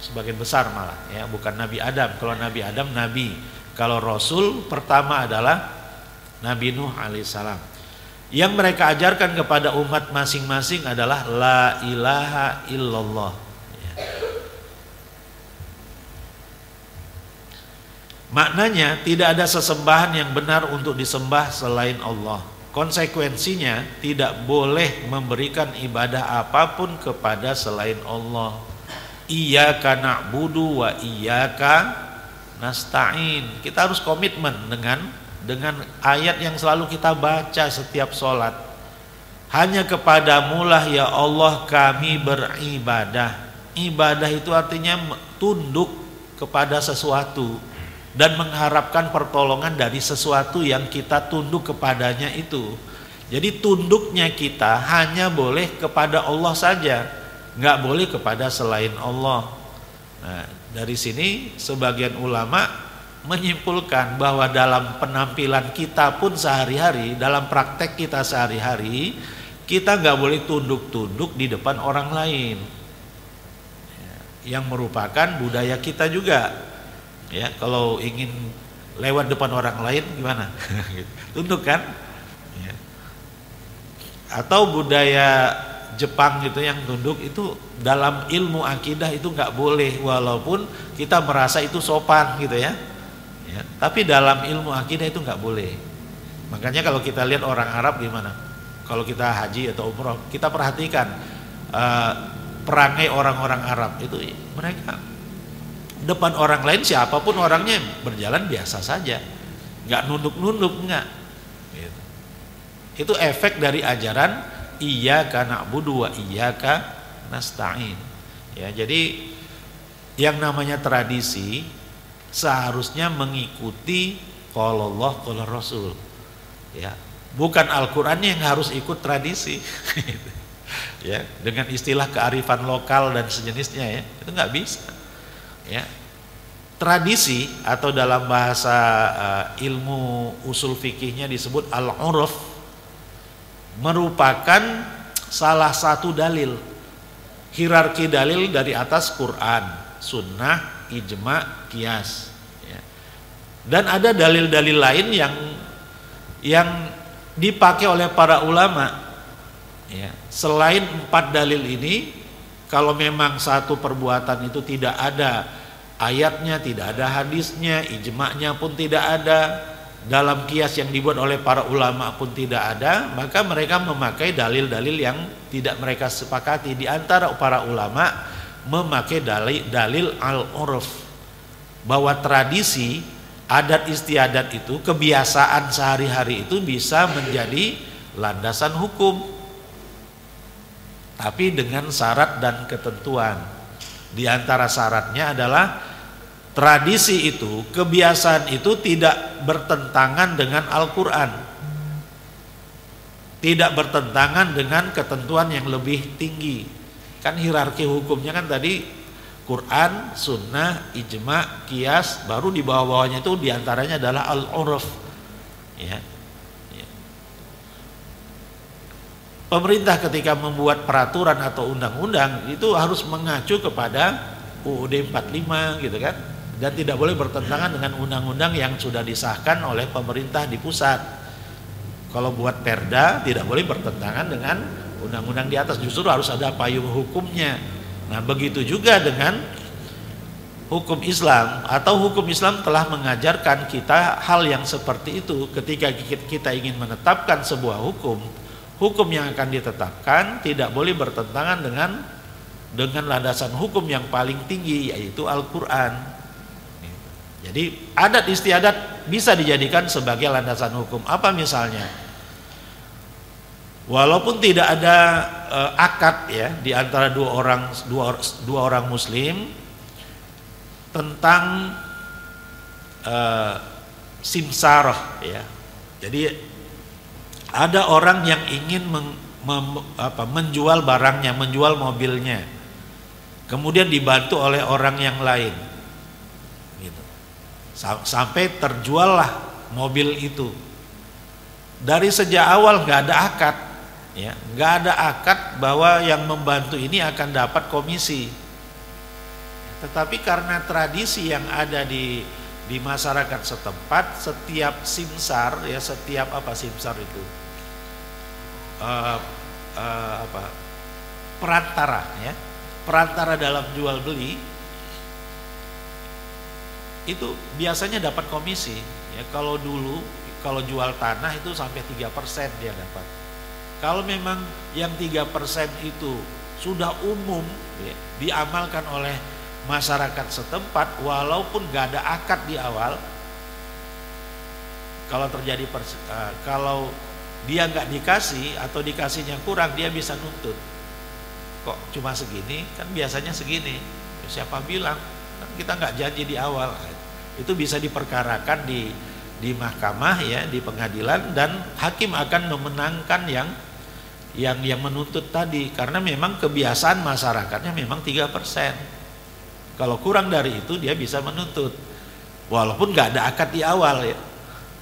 Sebagian besar malah, ya, bukan Nabi Adam. Kalau Nabi Adam nabi, kalau rasul pertama adalah Nabi Nuh alaihissalam. Yang mereka ajarkan kepada umat masing-masing adalah la ilaha illallah, ya. Maknanya tidak ada sesembahan yang benar untuk disembah selain Allah. Konsekuensinya tidak boleh memberikan ibadah apapun kepada selain Allah. Iyyaka na'budu wa iyyaka nasta'in. Kita harus komitmen dengan ayat yang selalu kita baca setiap sholat. Hanya kepadamulah ya Allah kami beribadah. Ibadah itu artinya tunduk kepada sesuatu dan mengharapkan pertolongan dari sesuatu yang kita tunduk kepadanya itu. Jadi tunduknya kita hanya boleh kepada Allah saja, nggak boleh kepada selain Allah. Nah, dari sini sebagian ulama menyimpulkan bahwa dalam penampilan kita pun sehari-hari, dalam praktek kita sehari-hari, kita nggak boleh tunduk-tunduk di depan orang lain, yang merupakan budaya kita juga. Ya, kalau ingin lewat depan orang lain gimana? Tunduk kan? Ya. Atau budaya Jepang gitu yang tunduk, itu dalam ilmu akidah itu nggak boleh, walaupun kita merasa itu sopan gitu ya. Ya, tapi dalam ilmu akidah itu nggak boleh. Makanya kalau kita lihat orang Arab gimana, kalau kita haji atau umroh, kita perhatikan perangai orang-orang Arab itu, mereka depan orang lain siapapun orangnya berjalan biasa saja, nggak nunduk-nunduk, nggak. Gitu. Itu efek dari ajaran iyyaka na'budu wa iyyaka nasta'in. Ya, jadi yang namanya tradisi seharusnya mengikuti qala Allah qala Rasul. Ya. Bukan Al-Qur'annya yang harus ikut tradisi. Ya, dengan istilah kearifan lokal dan sejenisnya ya, itu nggak bisa. Ya. Tradisi atau dalam bahasa ilmu usul fikihnya disebut al-urf, merupakan salah satu dalil, hierarki dalil dari atas Quran, sunnah, ijma, qiyas. Ya. Dan ada dalil-dalil lain yang dipakai oleh para ulama. Ya, selain 4 dalil ini, kalau memang satu perbuatan itu tidak ada ayatnya, tidak ada hadisnya, ijma'nya pun tidak ada, dalam kias yang dibuat oleh para ulama pun tidak ada, maka mereka memakai dalil-dalil yang tidak mereka sepakati. Di antara para ulama memakai dalil al-urf, bahwa tradisi, adat istiadat itu, kebiasaan sehari-hari itu bisa menjadi landasan hukum, tapi dengan syarat dan ketentuan. Di antara syaratnya adalah tradisi itu, kebiasaan itu tidak bertentangan dengan Al-Quran, tidak bertentangan dengan ketentuan yang lebih tinggi. Kan hierarki hukumnya kan tadi Quran, sunnah, ijma, qiyas, baru di bawah-bawahnya itu diantaranya adalah al-urf. Ya. Pemerintah ketika membuat peraturan atau undang-undang itu harus mengacu kepada UUD 45 gitu kan, dan tidak boleh bertentangan dengan undang-undang yang sudah disahkan oleh pemerintah di pusat. Kalau buat perda tidak boleh bertentangan dengan undang-undang di atas, justru harus ada payung hukumnya. Nah, begitu juga dengan hukum Islam, atau hukum Islam telah mengajarkan kita hal yang seperti itu. Ketika kita ingin menetapkan sebuah hukum yang akan ditetapkan tidak boleh bertentangan dengan landasan hukum yang paling tinggi, yaitu Al-Quran. Jadi adat istiadat bisa dijadikan sebagai landasan hukum. Apa misalnya? Walaupun tidak ada akad ya di antara dua orang muslim tentang simsarah ya. Jadi ada orang yang ingin menjual barangnya, menjual mobilnya, kemudian dibantu oleh orang yang lain, gitu. Sampai terjuallah mobil itu. Dari sejak awal nggak ada akad, ya, nggak ada akad bahwa yang membantu ini akan dapat komisi. Tetapi karena tradisi yang ada di masyarakat setempat, setiap simsar ya, setiap simsar itu perantara ya, perantara dalam jual beli itu biasanya dapat komisi ya. Kalau dulu kalau jual tanah itu sampai 3% dia dapat. Kalau memang yang 3% itu sudah umum ya, diamalkan oleh masyarakat setempat, walaupun gak ada akad di awal, kalau terjadi kalau dia nggak dikasih atau dikasihnya kurang, dia bisa nuntut. Kok cuma segini? Kan biasanya segini. Siapa bilang? Kan kita nggak janji di awal. Itu bisa diperkarakan di mahkamah ya, di pengadilan, dan hakim akan memenangkan yang menuntut tadi, karena memang kebiasaan masyarakatnya memang 3%. Kalau kurang dari itu dia bisa menuntut, walaupun nggak ada akad di awal ya.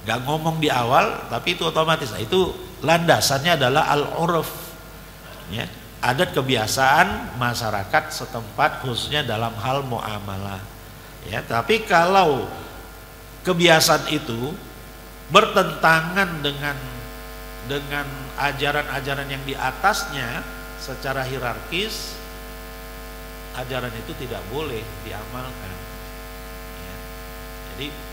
Gak ngomong di awal, tapi itu otomatis. Nah, itu landasannya adalah al-urf ya, adat kebiasaan masyarakat setempat, khususnya dalam hal muamalah ya. Tapi kalau kebiasaan itu bertentangan dengan ajaran-ajaran yang di atasnya secara hierarkis, ajaran itu tidak boleh diamalkan ya. Jadi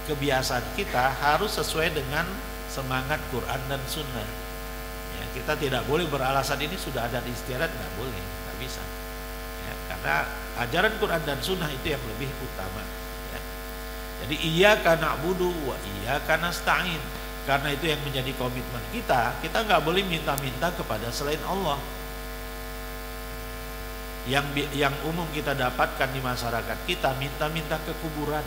kebiasaan kita harus sesuai dengan semangat Quran dan Sunnah ya. Kita tidak boleh beralasan ini sudah ada di istiadat, nggak boleh, nggak bisa ya. Karena ajaran Quran dan Sunnah itu yang lebih utama ya. Jadi iyyaka na'budu wa iyyaka nasta'in, karena itu yang menjadi komitmen kita. Kita nggak boleh minta-minta kepada selain Allah. Yang umum kita dapatkan di masyarakat kita, minta-minta ke kuburan.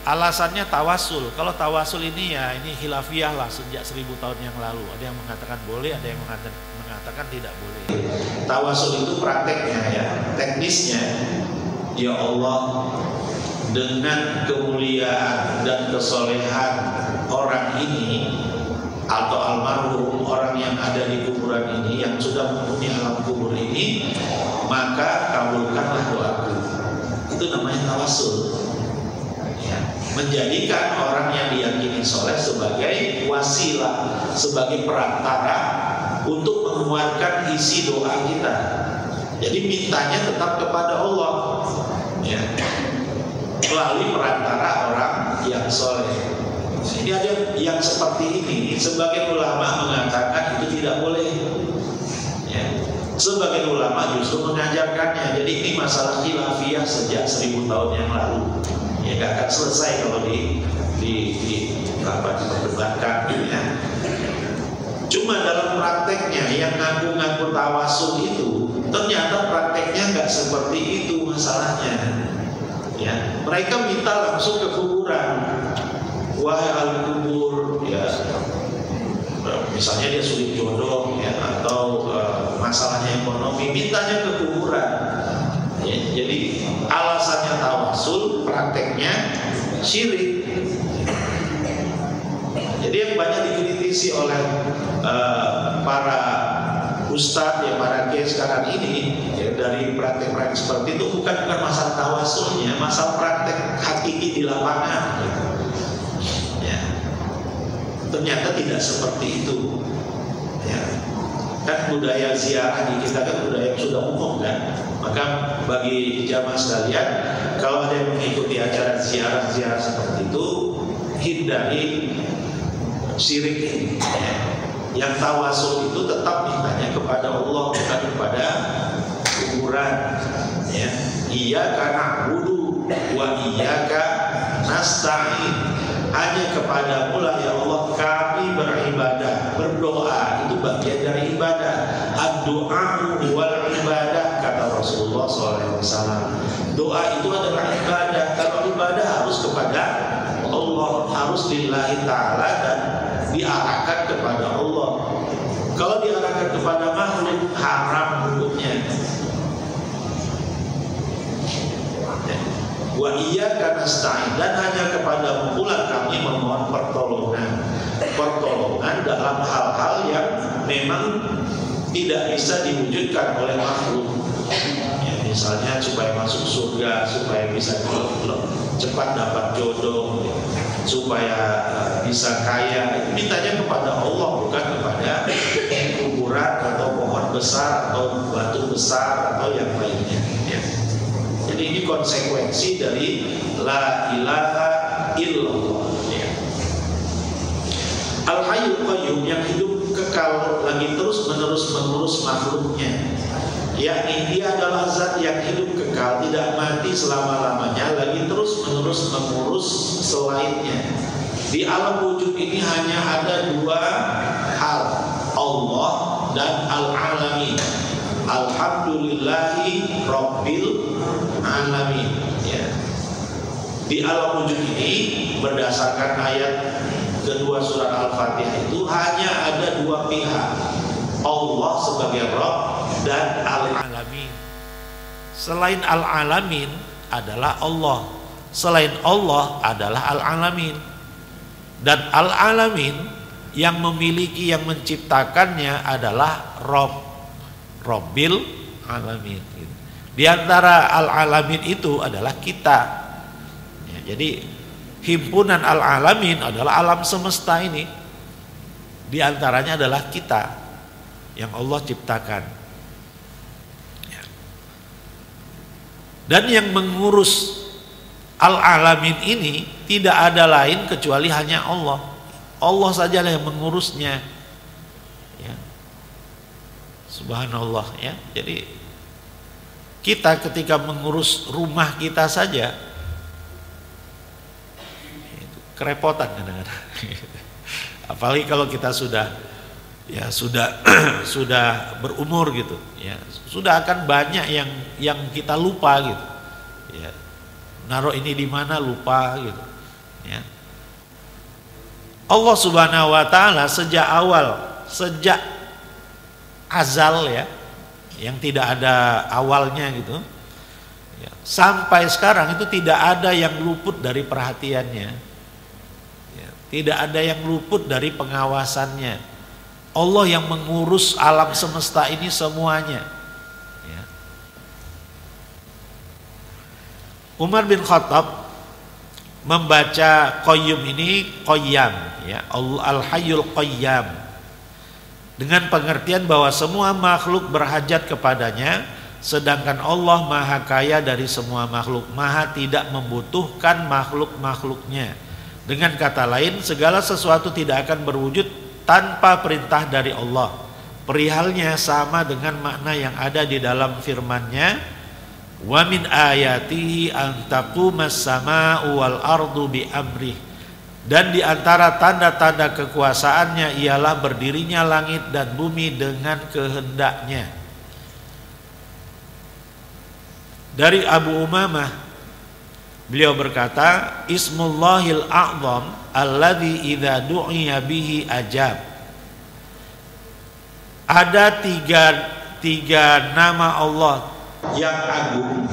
alasannya tawasul. Kalau tawasul ini ya ini khilafiyah lah sejak 1000 tahun yang lalu. Ada yang mengatakan boleh, ada yang mengatakan tidak boleh. Tawasul itu prakteknya ya, teknisnya. Ya Allah, dengan kemuliaan dan kesolehan orang ini atau almarhum orang yang ada di kuburan ini, yang sudah menghuni alam kubur ini, maka kabulkanlah doaku. Itu namanya tawasul ya, menjadikan orang yang diyakini soleh sebagai wasilah, sebagai perantara untuk menguatkan isi doa kita. Jadi mintanya tetap kepada Allah ya, melalui perantara orang yang soleh. Ini ada yang seperti ini. Sebagian ulama mengatakan itu tidak boleh ya. Sebagian ulama justru mengajarkannya. Jadi ini masalah khilafiyah sejak 1000 tahun yang lalu ya, gak akan selesai kalau diperdebatkan ya. Cuma dalam prakteknya yang ngaku-ngaku tawasul itu ternyata prakteknya nggak seperti itu masalahnya ya. Mereka minta langsung ke kuburan, wahai al-kubur ya, misalnya dia sulit jodoh ya, atau masalahnya ekonomi, mintanya ke kuburan ya. Jadi alasannya tawasul, prakteknya syirik. Jadi yang banyak dikritisi oleh para ustadz ya, para kiai sekarang ini ya, dari praktek-praktek seperti itu bukan masalah tawasulnya, masalah praktek hakiki di lapangan gitu. Ya. Ternyata tidak seperti itu ya. Kan budaya ziarah di kita kan budaya yang sudah umum kan. Maka bagi jamaah sekalian, kalau ada yang mengikuti acara ziarah-ziarah seperti itu, hindari syirik ini ya. Yang tawasul itu tetap mintanya kepada Allah, bukan kepada kuburan ya. Iyyaka na'budu wa iyyaka nasta'in. Hanya kepadamu lah ya Allah kami beribadah. Berdoa itu bagian dari ibadah. Ad-du'a'u wal ibadah, kata Rasulullah SAW. Doa itu adalah ibadah. Kalau ibadah harus kepada Allah, harus lillahi ta'ala dan diarahkan kepada Allah. Kalau diarahkan kepada makhluk, haram hukumnya. Wa iyyaka nasta'in, dan hanya kepadamu pula kami memohon pertolongan. Pertolongan dalam hal-hal yang memang tidak bisa diwujudkan oleh makhluk. Ya, misalnya supaya masuk surga, supaya bisa cepat dapat jodoh, supaya bisa kaya, mintanya kepada Allah, bukan kepada kuburan atau pohon besar atau batu besar atau yang lainnya ya. Jadi ini konsekuensi dari la ilaha illallah ya. Al-Hayyul Qayyum, yang hidup kekal lagi terus menerus mengurus makhluknya, yakni dia adalah zat yang hidup kekal, tidak mati selama-lamanya, lagi terus menerus mengurus selainnya. Di alam wujud ini hanya ada dua hal, Allah dan al-alamin. Alhamdulillahi Rabbil alamin ya. Di alam wujud ini berdasarkan ayat kedua surat Al-Fatihah itu hanya ada dua pihak, Allah sebagai Rabb dan al-alamin. Selain al-alamin adalah Allah, selain Allah adalah al-alamin. Dan al-alamin yang memiliki, yang menciptakannya adalah Rabb, Rabbil alamin gitu. Di antara al-alamin itu adalah kita ya, jadi himpunan al-alamin adalah alam semesta ini. Di antaranya adalah kita yang Allah ciptakan ya. Dan yang mengurus al-alamin ini tidak ada lain kecuali hanya Allah. Allah sajalah yang mengurusnya ya. Subhanallah ya. Jadi kita ketika mengurus rumah kita saja itu kerepotan kadang-kadang. Apalagi kalau kita sudah sudah berumur gitu ya, sudah akan banyak yang kita lupa gitu ya. Naruh ini di mana lupa gitu. Ya. Allah Subhanahu wa taala sejak awal, sejak azal ya, yang tidak ada awalnya gitu, ya, sampai sekarang itu tidak ada yang luput dari perhatiannya, ya, tidak ada yang luput dari pengawasannya. Allah yang mengurus alam semesta ini semuanya. Ya. Umar bin Khattab membaca Qayyum ini Qayyam, ya, Al-Hayyul Qayyam, dengan pengertian bahwa semua makhluk berhajat kepadanya, sedangkan Allah maha kaya dari semua makhluk, maha tidak membutuhkan makhluk-makhluknya. Dengan kata lain, segala sesuatu tidak akan berwujud tanpa perintah dari Allah. Perihalnya sama dengan makna yang ada di dalam firman-Nya, wa min ayatihi an taqumas samaa'u wal ardu bi amrih, dan di antara tanda-tanda kekuasaannya ialah berdirinya langit dan bumi dengan kehendaknya. Dari Abu Umamah, beliau berkata, Ismullahil a'zam alladzi idza du'iya bihi ajab. Ada tiga nama Allah yang agung.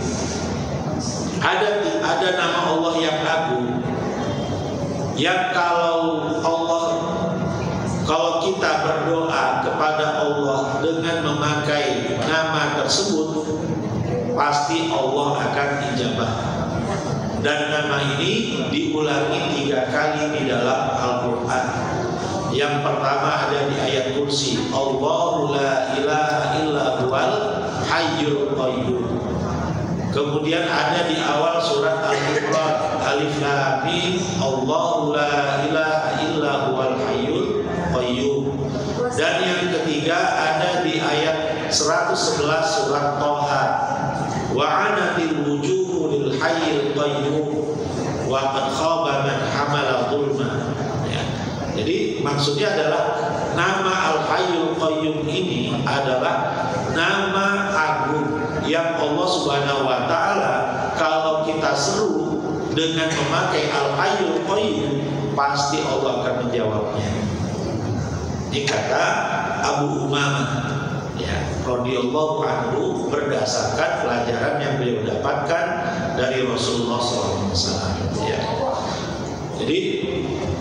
Ada nama Allah yang agung, yang kalau kita berdoa kepada Allah dengan memakai nama tersebut, pasti Allah akan ijabah. Dan nama ini diulangi 3 kali di dalam Al-Quran. Yang pertama ada di ayat kursi, Allahu la ilaha illa huwal hayyul qayyum. Kemudian ada di awal surat Al-Imran, Alif Lam Mim, Allahu la ilaha illa huwal hayyul qayyum. Dan yang ketiga ada di ayat 111 surat Thaha, wa anatil wujuhu lil hayyil qayyum wa qad khaba man hamala zulma. Ya. Jadi maksudnya adalah nama Al-Hayyul Qayyum ini adalah nama agung yang Allah Subhanahu wa taala kalau kita seru dengan memakai Al-Hayyul Qayyum, pasti Allah akan menjawabnya. Ini kata Abu Umamah, ya, radhiyallahu anhu, berdasarkan pelajaran yang beliau dapatkan dari Rasulullah SAW. Ya. Jadi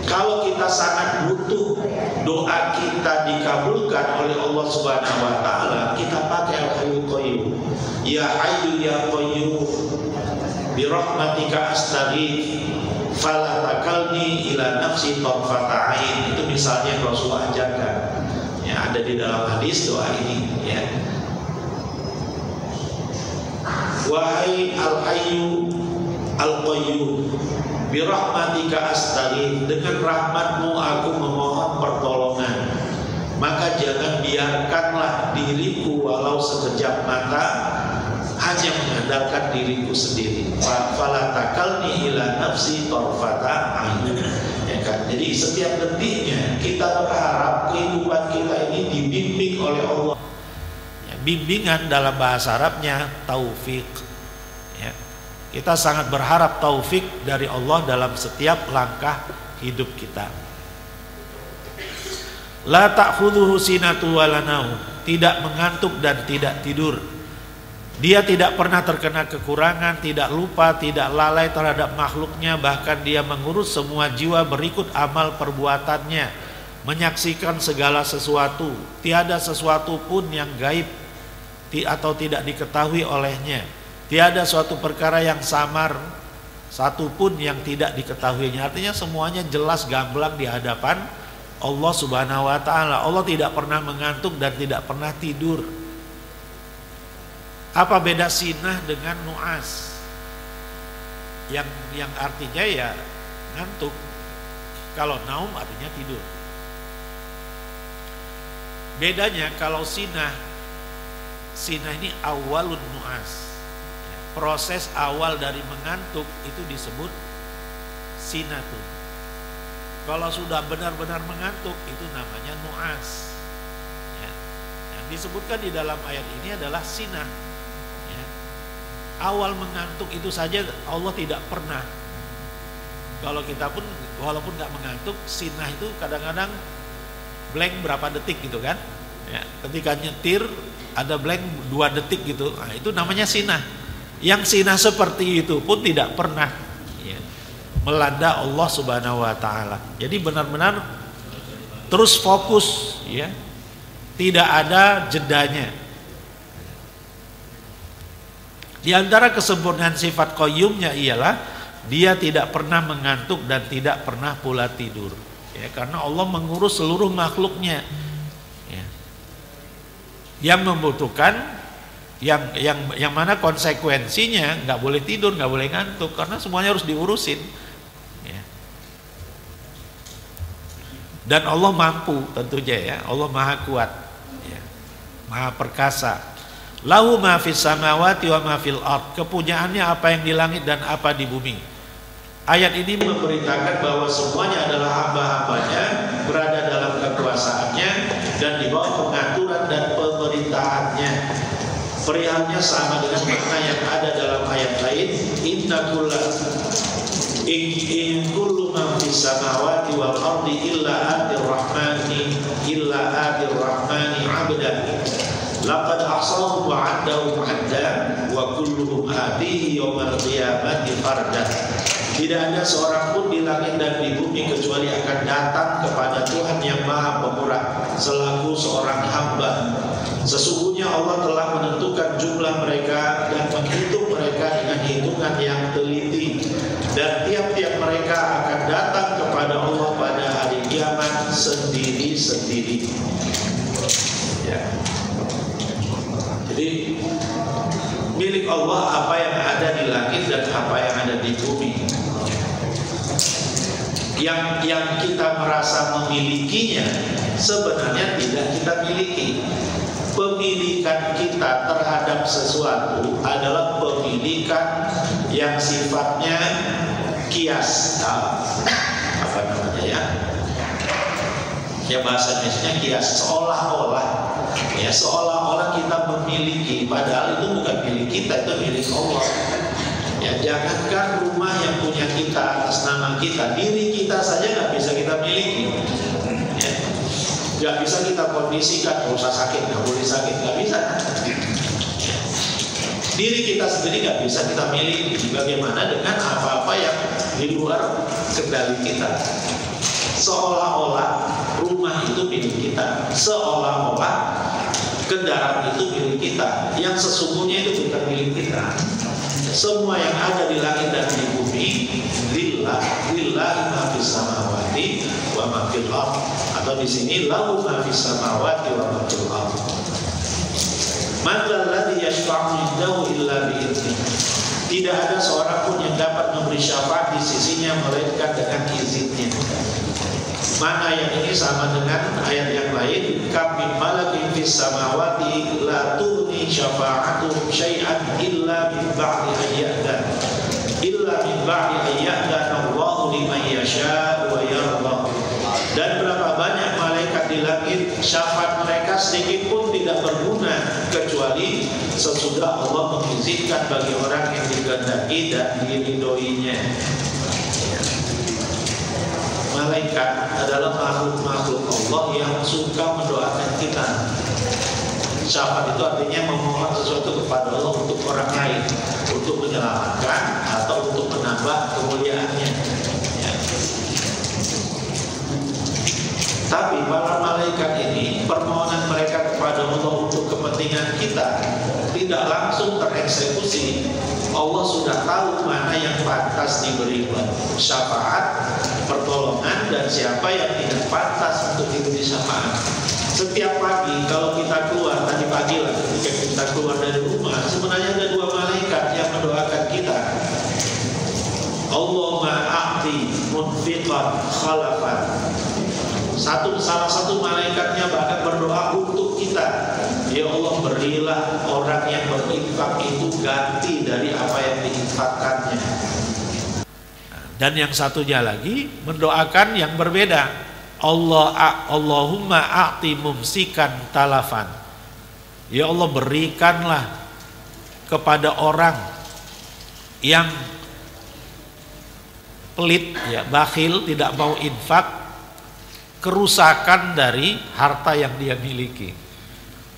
kalau kita sangat butuh doa kita dikabulkan oleh Allah Subhanahu wa taala, kita pakai Al-Hayyul Qayyum. Ya Hayyu ya Qayyum bi rahmatika astaghits fala takalni ila nafsi tarfata ain. Itu misalnya Rasulullah ajarkan. Ya, ada di dalam hadis doa ini, ya. Wahai Al-Hayyu Al-Qayyum, bi rahmatika astaghits, dengan rahmatmu aku memohon pertolongan, maka jangan biarkanlah diriku walau sekejap mata hanya mengandalkan diriku sendiri. Fala takalni ila nafsi tarfata ain. Ya kan? Jadi setiap detiknya kita berharap kehidupan kita ini dibimbing oleh Allah. Ya, bimbingan dalam bahasa Arabnya taufik. Ya. Kita sangat berharap taufik dari Allah dalam setiap langkah hidup kita. La ta'khudhuhu sinatu wala naum, tidak mengantuk dan tidak tidur. Dia tidak pernah terkena kekurangan, tidak lupa, tidak lalai terhadap makhluknya, bahkan dia mengurus semua jiwa berikut amal perbuatannya, menyaksikan segala sesuatu, tiada sesuatu pun yang gaib atau tidak diketahui olehnya, tiada suatu perkara yang samar satu pun yang tidak diketahuinya. Artinya semuanya jelas gamblang di hadapan Allah Subhanahu wa taala. Allah tidak pernah mengantuk dan tidak pernah tidur. Apa beda sinah dengan nuas? Yang artinya ya ngantuk. Kalau naum artinya tidur. Bedanya kalau sinah ini awalun nuas. Proses awal dari mengantuk itu disebut sinatun. Kalau sudah benar-benar mengantuk itu namanya nuas. Ya. Yang disebutkan di dalam ayat ini adalah sinah. Ya. Awal mengantuk itu saja Allah tidak pernah. Kalau kita pun walaupun nggak mengantuk, sinah itu kadang-kadang blank berapa detik gitu kan. Ya, ketika nyetir ada blank 2 detik gitu. Nah, itu namanya sinah. Yang sinah seperti itu pun tidak pernah ya, melanda Allah Subhanahu wa taala. Jadi benar-benar terus fokus ya. Tidak ada jedanya. Di antara kesempurnaan sifat qayyumnya ialah dia tidak pernah mengantuk dan tidak pernah pula tidur. Ya, karena Allah mengurus seluruh makhluknya. Ya. Yang membutuhkan yang mana konsekuensinya nggak boleh tidur, nggak boleh ngantuk karena semuanya harus diurusin. Ya. Dan Allah mampu tentunya ya, Allah maha kuat, ya. Maha perkasa. Lahu ma fis samawati wa ma fil ard. Kepunyaannya apa yang di langit dan apa di bumi. Ayat ini memberitakan bahwa semuanya adalah hamba-hambanya, berada dalam kekuasaannya dan di bawah pengaturan dan pemerintahannya. Perihalnya sama dengan makna yang ada dalam ayat lain, inna kullu man fis samawati wal ardi illa atir rahmani abdan. Laqad ahsahum wa 'addahum 'adda wa kulluhum atihi yaumal qiyamati farda. Tidak ada seorang pun di langit dan di bumi kecuali akan datang kepada Tuhan yang Maha Pemurah selaku seorang hamba. Sesungguhnya Allah telah menentukan jumlah mereka dan menghitung mereka dengan hitungan yang teliti, dan tiap-tiap mereka akan datang kepada Allah pada hari kiamat sendiri-sendiri. Ya. Jadi milik Allah apa yang ada di langit dan apa yang ada di bumi. Yang kita merasa memilikinya sebenarnya tidak kita miliki. Pemilikan kita terhadap sesuatu adalah pemilikan yang sifatnya kias. Apa namanya ya? Ya bahasa Indonesia kias, seolah-olah. Ya seolah-olah kita memiliki, padahal itu bukan milik kita, itu milik Allah. Ya jangankan rumah yang punya kita atas nama kita, diri kita saja nggak bisa kita miliki. Ya, nggak bisa kita kondisikan, nggak usah sakit, nggak boleh sakit, nggak bisa. Diri kita sendiri nggak bisa kita miliki. Bagaimana dengan apa-apa yang di luar kendali kita? Seolah-olah rumah itu milik kita, seolah-olah kendaraan itu milik kita, yang sesungguhnya itu bukan milik kita. Semua yang ada di langit dan di bumi lillahi ma fis samawati wa ma fil ard, atau di sini lahu ma fis samawati wa ma fil ard. Man alladhi yashfa'u indahu illa bi idzni. Tidak ada seorang pun yang dapat memberi syafaat di sisinya melainkan dengan izinnya. Mana yang ini sama dengan ayat yang lain, kam min malakin fis samawati la tughni syafa'atuhum syai'an illa min ba'di ayya'dan Allahu liman yasha'u wa yarda. Dan berapa banyak malaikat di langit, syafaat mereka sedikit pun tidak berguna kecuali sesudah Allah mengizinkan bagi orang yang dikehendaki dan diridhoinya. Malaikat adalah makhluk-makhluk Allah yang suka mendoakan kita. Syafaat itu artinya memohon sesuatu kepada Allah untuk orang lain, untuk menyelamatkan atau untuk menambah kemuliaannya. Ya. Tapi para malaikat ini, permohonan mereka kepada Allah untuk kepentingan kita tidak langsung tereksekusi. Allah sudah tahu mana yang pantas diberi syafaat, pertolongan, dan siapa yang tidak pantas untuk diberi syafaat. Setiap pagi kalau kita keluar, tadi pagi lah ketika kita keluar dari rumah, sebenarnya ada 2 malaikat yang mendoakan kita. Allahumma a'ti munfiqan khalafan. Salah satu malaikatnya bahkan berdoa untuk kita. Ya Allah, berilah orang yang berinfak itu ganti dari apa yang diinfakkannya. Dan yang satunya lagi mendoakan yang berbeda. Allahumma a'ti mumsikan talafan. Ya Allah, berikanlah kepada orang yang pelit, ya, bakhil, tidak mau infak, kerusakan dari harta yang dia miliki.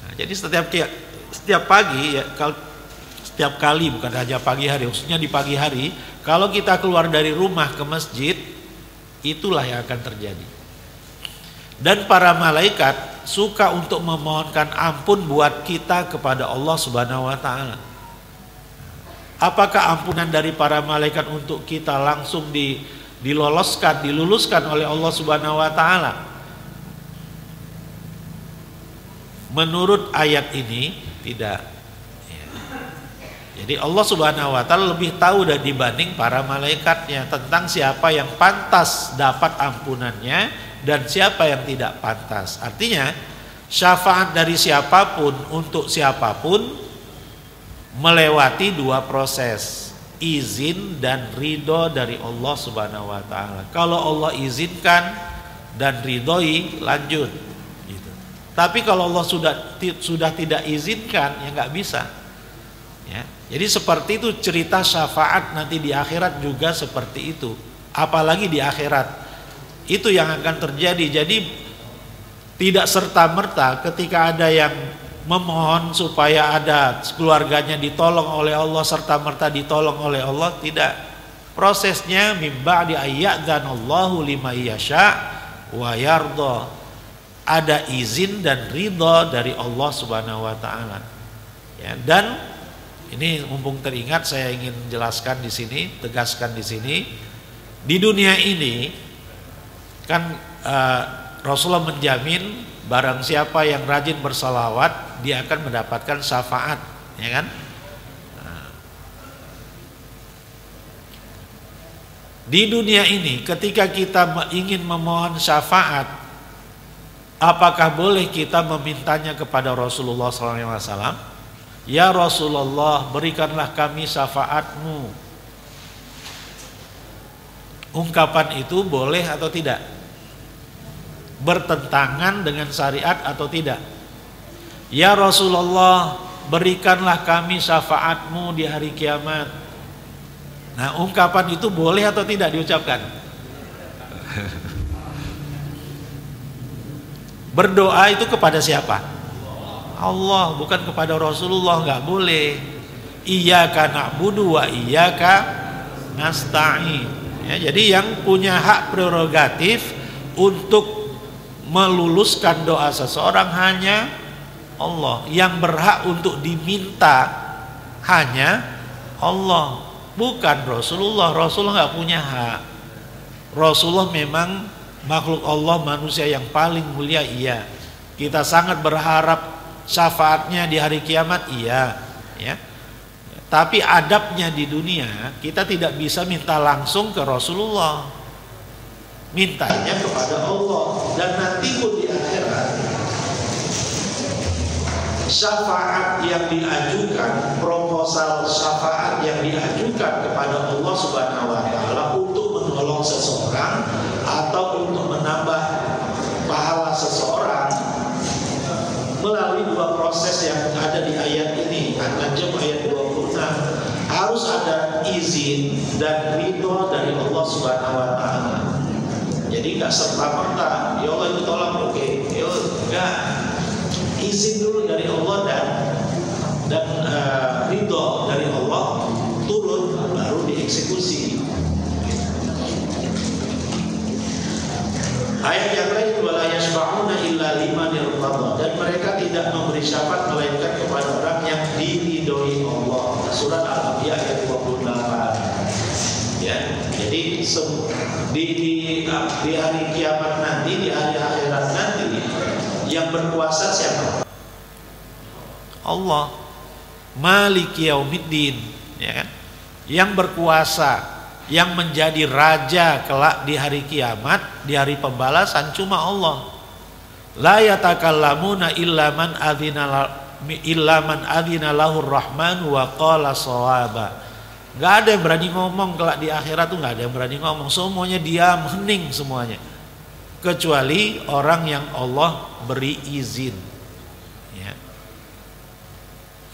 Nah, jadi setiap pagi, ya, setiap kali, bukan hanya pagi hari, khususnya di pagi hari, kalau kita keluar dari rumah ke masjid, itulah yang akan terjadi. Dan para malaikat suka untuk memohonkan ampun buat kita kepada Allah Subhanahu wa taala. Apakah ampunan dari para malaikat untuk kita langsung diluluskan oleh Allah Subhanahu wa taala? Menurut ayat ini tidak. Ya. Jadi Allah Subhanahu wa taala lebih tahu dibanding para malaikatnya tentang siapa yang pantas dapat ampunannya dan siapa yang tidak pantas. Artinya syafaat dari siapapun untuk siapapun melewati dua proses, izin dan ridho dari Allah Subhanahu wa taala. Kalau Allah izinkan dan ridhoi, lanjut gitu. Tapi kalau Allah sudah tidak izinkan, ya nggak bisa. Ya. Jadi seperti itu cerita syafaat nanti di akhirat juga seperti itu. Apalagi di akhirat itu yang akan terjadi. Jadi tidak serta-merta ketika ada yang memohon supaya ada keluarganya ditolong oleh Allah serta-merta ditolong oleh Allah, tidak. Prosesnya mim ba'di ayyadzanallahu liman yasha wa yarda. Ada izin dan ridha dari Allah Subhanahu wa taala. Ya, dan ini mumpung teringat saya ingin jelaskan di sini, tegaskan di sini. Di dunia ini kan Rasulullah menjamin barang siapa yang rajin bersalawat dia akan mendapatkan syafaat, ya kan? Di dunia ini ketika kita ingin memohon syafaat, apakah boleh kita memintanya kepada Rasulullah SAW? Ya Rasulullah, berikanlah kami syafaatmu. Ungkapan itu boleh atau tidak? Bertentangan dengan syariat atau tidak? Ya Rasulullah, berikanlah kami syafaatmu di hari kiamat. Nah, ungkapan itu boleh atau tidak diucapkan? Berdoa itu kepada siapa? Allah, bukan kepada Rasulullah, nggak boleh. Iyyaka na'budu wa iyyaka nasta'in. Ya, jadi yang punya hak prerogatif untuk meluluskan doa seseorang hanya Allah. Yang berhak untuk diminta hanya Allah, bukan Rasulullah. Rasulullah nggak punya hak. Rasulullah memang makhluk Allah, manusia yang paling mulia, iya. Kita sangat berharap syafaatnya di hari kiamat, iya, ya. Tapi adabnya di dunia kita tidak bisa minta langsung ke Rasulullah, mintanya kepada Allah. Dan nanti pun di akhirat syafaat yang diajukan, proposal syafaat yang diajukan kepada Allah Subhanahu wa taala untuk menolong seseorang atau untuk menambah pahala seseorang melalui dua proses yang ada di ayat ini. An-Najm ayat 26, harus ada izin dan ridho dari Allah Subhanahu wa taala. Jadi nggak serta-merta, ya Allah itu tolong, oke, ya enggak. Izin dulu dari Allah dan ridho dari Allah turun, baru dieksekusi. Ayat yang lain, wala yashfa'una illa liman irtada, dan mereka tidak memberi syafaat melainkan kepada orang yang diridhoi Allah. Surat Al-Anbiya ayat 28. Ya, jadi di hari kiamat nanti, di hari akhirat nanti, yang berkuasa siapa? Allah. Maliki yaumiddin, ya kan? Yang berkuasa, yang menjadi raja kelak di hari kiamat, di hari pembalasan cuma Allah. La yatakallamuna illa man adzina lahur rahman wa qala shawaba. Enggak ada yang berani ngomong kelak di akhirat tuh, enggak ada yang berani ngomong, semuanya diam, hening semuanya. Kecuali orang yang Allah beri izin, ya.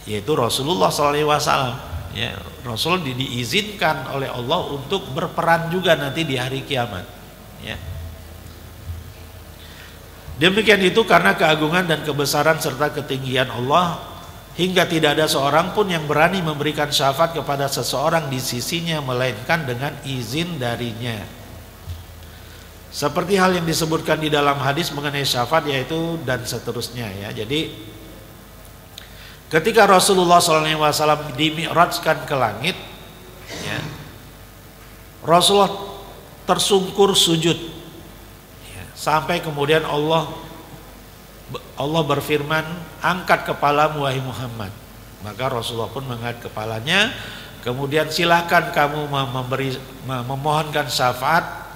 Yaitu Rasulullah SAW. ya, Rasul diizinkan oleh Allah untuk berperan juga nanti di hari kiamat, ya. Demikian itu karena keagungan dan kebesaran serta ketinggian Allah, hingga tidak ada seorang pun yang berani memberikan syafaat kepada seseorang di sisinya melainkan dengan izin darinya. Seperti hal yang disebutkan di dalam hadis mengenai syafaat, yaitu dan seterusnya, ya. Jadi ketika Rasulullah SAW dimi'rajkan ke langit, ya, Rasulullah tersungkur sujud, ya, sampai kemudian Allah berfirman, angkat kepalamu wahai Muhammad. Maka Rasulullah pun mengangkat kepalanya. Kemudian silakan kamu memohonkan syafaat,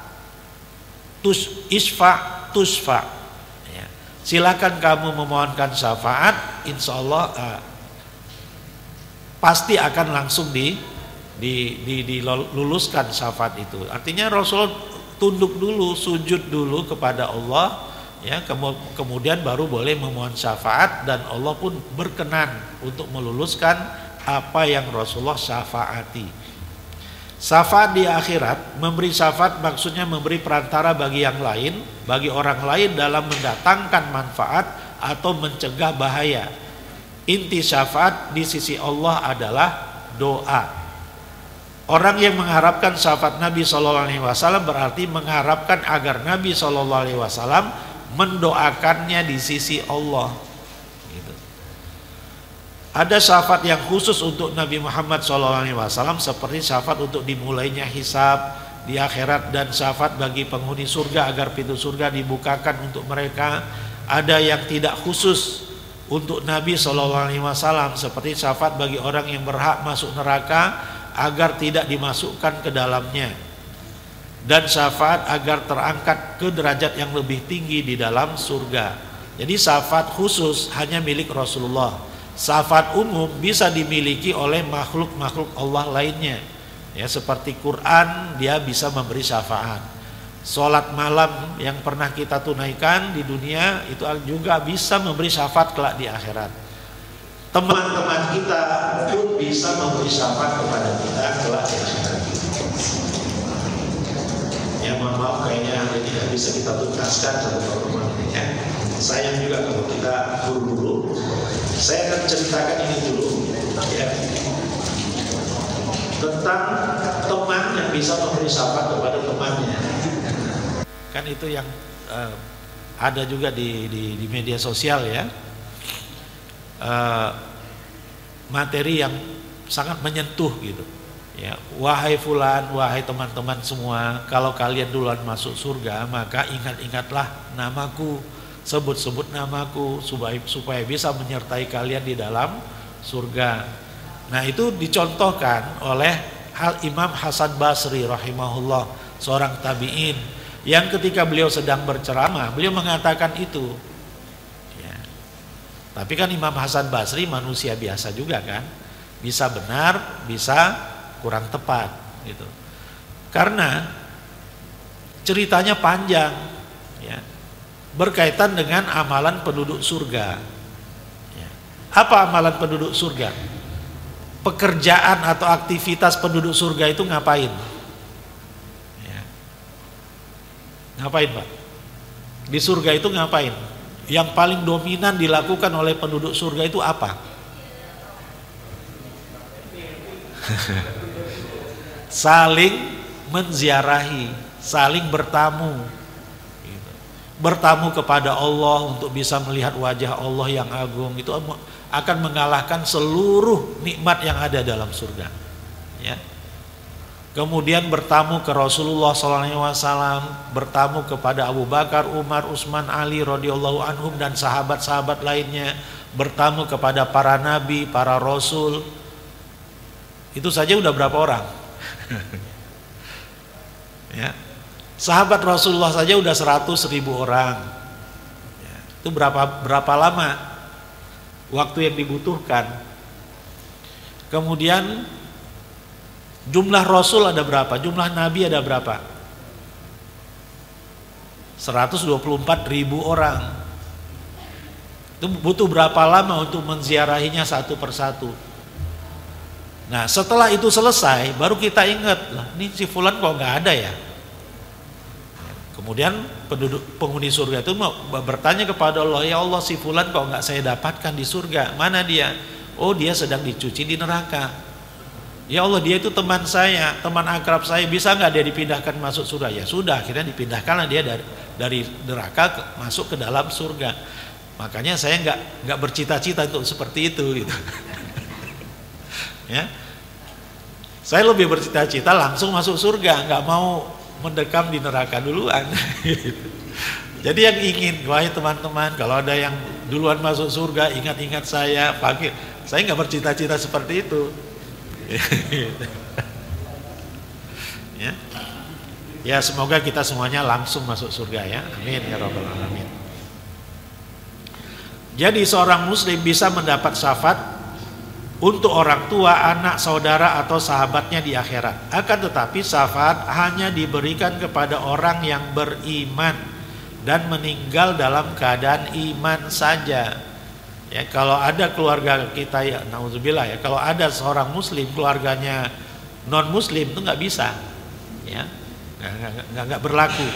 tusfa, ya. Silakan kamu memohonkan syafaat, insya Allah pasti akan langsung diluluskan syafaat itu. Artinya Rasul tunduk dulu, sujud dulu kepada Allah, ya, kemudian baru boleh memohon syafaat, dan Allah pun berkenan untuk meluluskan apa yang Rasulullah syafaati. Syafaat di akhirat, memberi syafaat maksudnya memberi perantara bagi yang lain, bagi orang lain dalam mendatangkan manfaat atau mencegah bahaya. Inti syafaat di sisi Allah adalah doa. Orang yang mengharapkan syafaat Nabi SAW berarti mengharapkan agar Nabi SAW mendoakannya di sisi Allah. Gitu. Ada syafaat yang khusus untuk Nabi Muhammad SAW, seperti syafaat untuk dimulainya hisab di akhirat, dan syafaat bagi penghuni surga agar pintu surga dibukakan untuk mereka. Ada yang tidak khusus untuk Nabi SAW, seperti syafaat bagi orang yang berhak masuk neraka agar tidak dimasukkan ke dalamnya, dan syafaat agar terangkat ke derajat yang lebih tinggi di dalam surga. Jadi syafaat khusus hanya milik Rasulullah. Syafaat umum bisa dimiliki oleh makhluk-makhluk Allah lainnya, ya, seperti Quran, dia bisa memberi syafaat. Sholat malam yang pernah kita tunaikan di dunia itu juga bisa memberi syafaat kelak di akhirat. Teman-teman kita pun bisa memberi syafaat kepada kita kelak di akhirat. Ya, mohon maaf, kayaknya ini tidak bisa kita tuntaskan satu pertemuan ini, ya. Sayang juga kalau kita buru-buru. Saya akan ceritakan ini dulu, ya, tentang teman yang bisa memberi syafaat kepada temannya. Kan itu yang ada juga di media sosial, ya, materi yang sangat menyentuh gitu, ya. Wahai fulan, wahai teman-teman semua, kalau kalian duluan masuk surga, maka ingat-ingatlah namaku, sebut-sebut namaku supaya bisa menyertai kalian di dalam surga. Nah, itu dicontohkan oleh Imam Hasan Basri rahimahullah, seorang tabi'in, yang ketika beliau sedang berceramah, beliau mengatakan itu, ya. Tapi kan Imam Hasan Basri manusia biasa juga kan, bisa benar, bisa kurang tepat gitu. Karena ceritanya panjang, ya, berkaitan dengan amalan penduduk surga. Ya. Apa amalan penduduk surga? Pekerjaan atau aktivitas penduduk surga itu ngapain? Ya. Ngapain, Pak? Di surga itu ngapain? Yang paling dominan dilakukan oleh penduduk surga itu apa? Saling menziarahi, saling bertamu. Bertamu kepada Allah untuk bisa melihat wajah Allah yang agung, itu akan mengalahkan seluruh nikmat yang ada dalam surga, ya. Kemudian bertamu ke Rasulullah SAW, bertamu kepada Abu Bakar, Umar, Utsman, Ali radhiyallahu anhum, dan sahabat-sahabat lainnya, bertamu kepada para nabi, para rasul. Itu saja udah berapa orang? Ya. Sahabat Rasulullah saja udah 100.000 orang. Ya, itu berapa lama waktu yang dibutuhkan. Kemudian jumlah Rasul ada berapa? Jumlah Nabi ada berapa? 124.000 orang. Itu butuh berapa lama untuk menziarahinya satu persatu? Nah setelah itu selesai baru kita ingat, lah ini si fulan kok nggak ada ya. Kemudian penghuni surga itu bertanya kepada Allah, ya Allah si fulan kok nggak saya dapatkan di surga, mana dia? Oh dia sedang dicuci di neraka. Ya Allah dia itu teman saya, teman akrab saya, bisa nggak dia dipindahkan masuk surga? Ya sudah, akhirnya dipindahkanlah dia dari neraka masuk ke dalam surga. Makanya saya nggak bercita-cita untuk seperti itu gitu. Ya, saya lebih bercita-cita langsung masuk surga, nggak mau mendekam di neraka duluan. Jadi yang ingin, wahai teman-teman, kalau ada yang duluan masuk surga, ingat-ingat saya, fakir. Saya nggak bercita-cita seperti itu. Ya. Ya semoga kita semuanya langsung masuk surga ya. Amin ya rabbal alamin. Jadi seorang muslim bisa mendapat syafaat untuk orang tua, anak, saudara atau sahabatnya di akhirat. Akan tetapi syafaat hanya diberikan kepada orang yang beriman dan meninggal dalam keadaan iman saja. Ya, kalau ada keluarga kita ya, naudzubillah ya, kalau ada seorang muslim keluarganya non muslim itu nggak bisa, ya, nggak berlaku.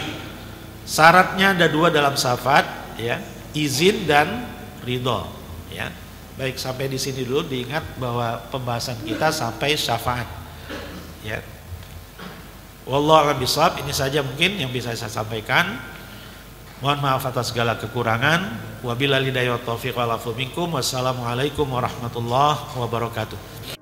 Syaratnya ada 2 dalam syafaat, ya, izin dan ridho, ya. Baik, sampai di sini dulu, diingat bahwa pembahasan kita sampai syafaat. Ya. Wallahu a'lam bishawab, ini saja mungkin yang bisa saya sampaikan. Mohon maaf atas segala kekurangan. Wabillahi hidayah wa taufiq wal afu minkum. Wassalamualaikum warahmatullahi wabarakatuh.